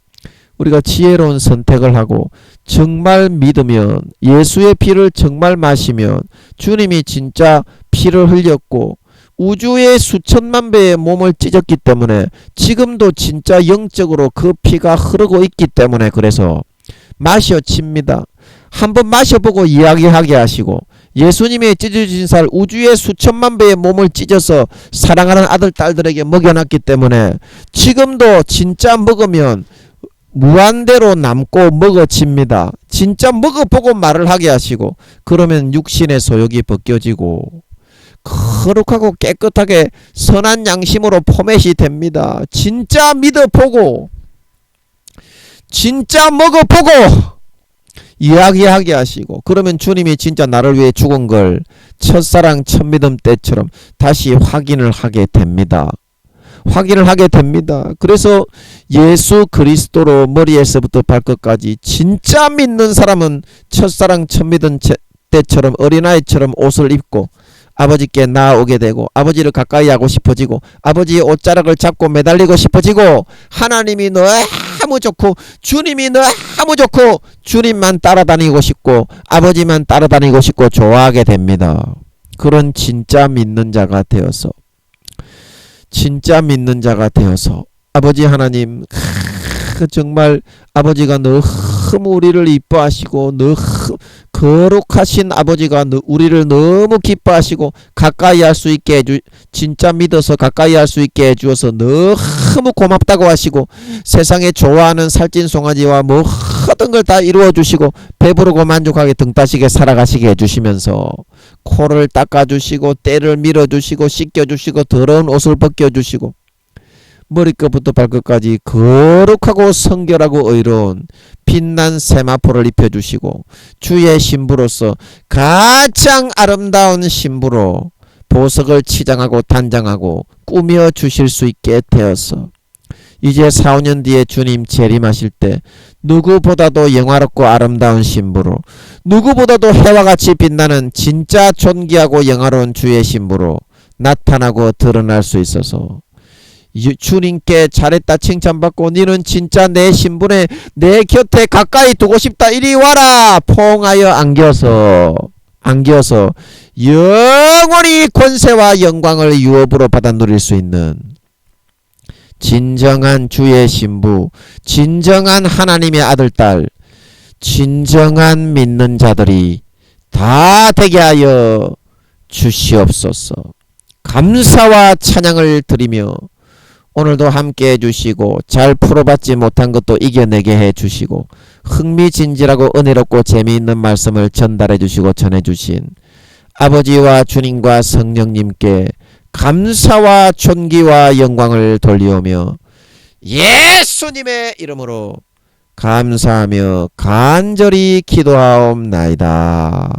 우리가 지혜로운 선택을 하고 정말 믿으면 예수의 피를 정말 마시면 주님이 진짜 피를 흘렸고 우주의 수천만 배의 몸을 찢었기 때문에 지금도 진짜 영적으로 그 피가 흐르고 있기 때문에 그래서 마셔집니다. 한번 마셔보고 이야기하게 하시고 예수님의 찢어진 살 우주의 수천만 배의 몸을 찢어서 사랑하는 아들 딸들에게 먹여놨기 때문에 지금도 진짜 먹으면 무한대로 남고 먹어집니다. 진짜 먹어보고 말을 하게 하시고 그러면 육신의 소욕이 벗겨지고 거룩하고 깨끗하게 선한 양심으로 포맷이 됩니다. 진짜 믿어보고 진짜 먹어보고 이야기하게 하시고 그러면 주님이 진짜 나를 위해 죽은 걸 첫사랑 첫믿음 때처럼 다시 확인을 하게 됩니다. 확인을 하게 됩니다. 그래서 예수 그리스도로 머리에서부터 발끝까지 진짜 믿는 사람은 첫사랑 첫믿음 때처럼 어린아이처럼 옷을 입고 아버지께 나아오게 되고 아버지를 가까이 하고 싶어지고 아버지의 옷자락을 잡고 매달리고 싶어지고 하나님이 너무 좋고 주님이 너무 좋고 주님만 따라다니고 싶고 아버지만 따라다니고 싶고 좋아하게 됩니다. 그런 진짜 믿는 자가 되어서 아버지 하나님 정말 아버지가 너무 우리를 이뻐하시고 너무 거룩하신 아버지가 우리를 너무 기뻐하시고 가까이 할 수 있게 진짜 믿어서 가까이 할 수 있게 해주어서 너무 고맙다고 하시고 세상에 좋아하는 살찐 송아지와 모든 걸 다 이루어 주시고 배부르고 만족하게 등 따시게 살아가시게 해주시면서 코를 닦아주시고 때를 밀어주시고 씻겨주시고 더러운 옷을 벗겨주시고 머리끝부터 발끝까지 거룩하고 성결하고 의로운 빛난 세마포를 입혀주시고 주의 신부로서 가장 아름다운 신부로 보석을 치장하고 단장하고 꾸며 주실 수 있게 되어서 이제 4, 5년 뒤에 주님 재림하실 때 누구보다도 영화롭고 아름다운 신부로 누구보다도 해와 같이 빛나는 진짜 존귀하고 영화로운 주의 신부로 나타나고 드러날 수 있어서 주님께 잘했다 칭찬받고 니는 진짜 내 신분에 내 곁에 가까이 두고 싶다 이리 와라 포옹하여 안겨서 영원히 권세와 영광을 유업으로 받아 누릴 수 있는 진정한 주의 신부 진정한 하나님의 아들 딸 진정한 믿는 자들이 다 되게 하여 주시옵소서. 감사와 찬양을 드리며 오늘도 함께 해주시고 잘 풀어받지 못한 것도 이겨내게 해주시고 흥미진진하고 은혜롭고 재미있는 말씀을 전달해주시고 전해주신 아버지와 주님과 성령님께 감사와 존귀와 영광을 돌리오며 예수님의 이름으로 감사하며 간절히 기도하옵나이다.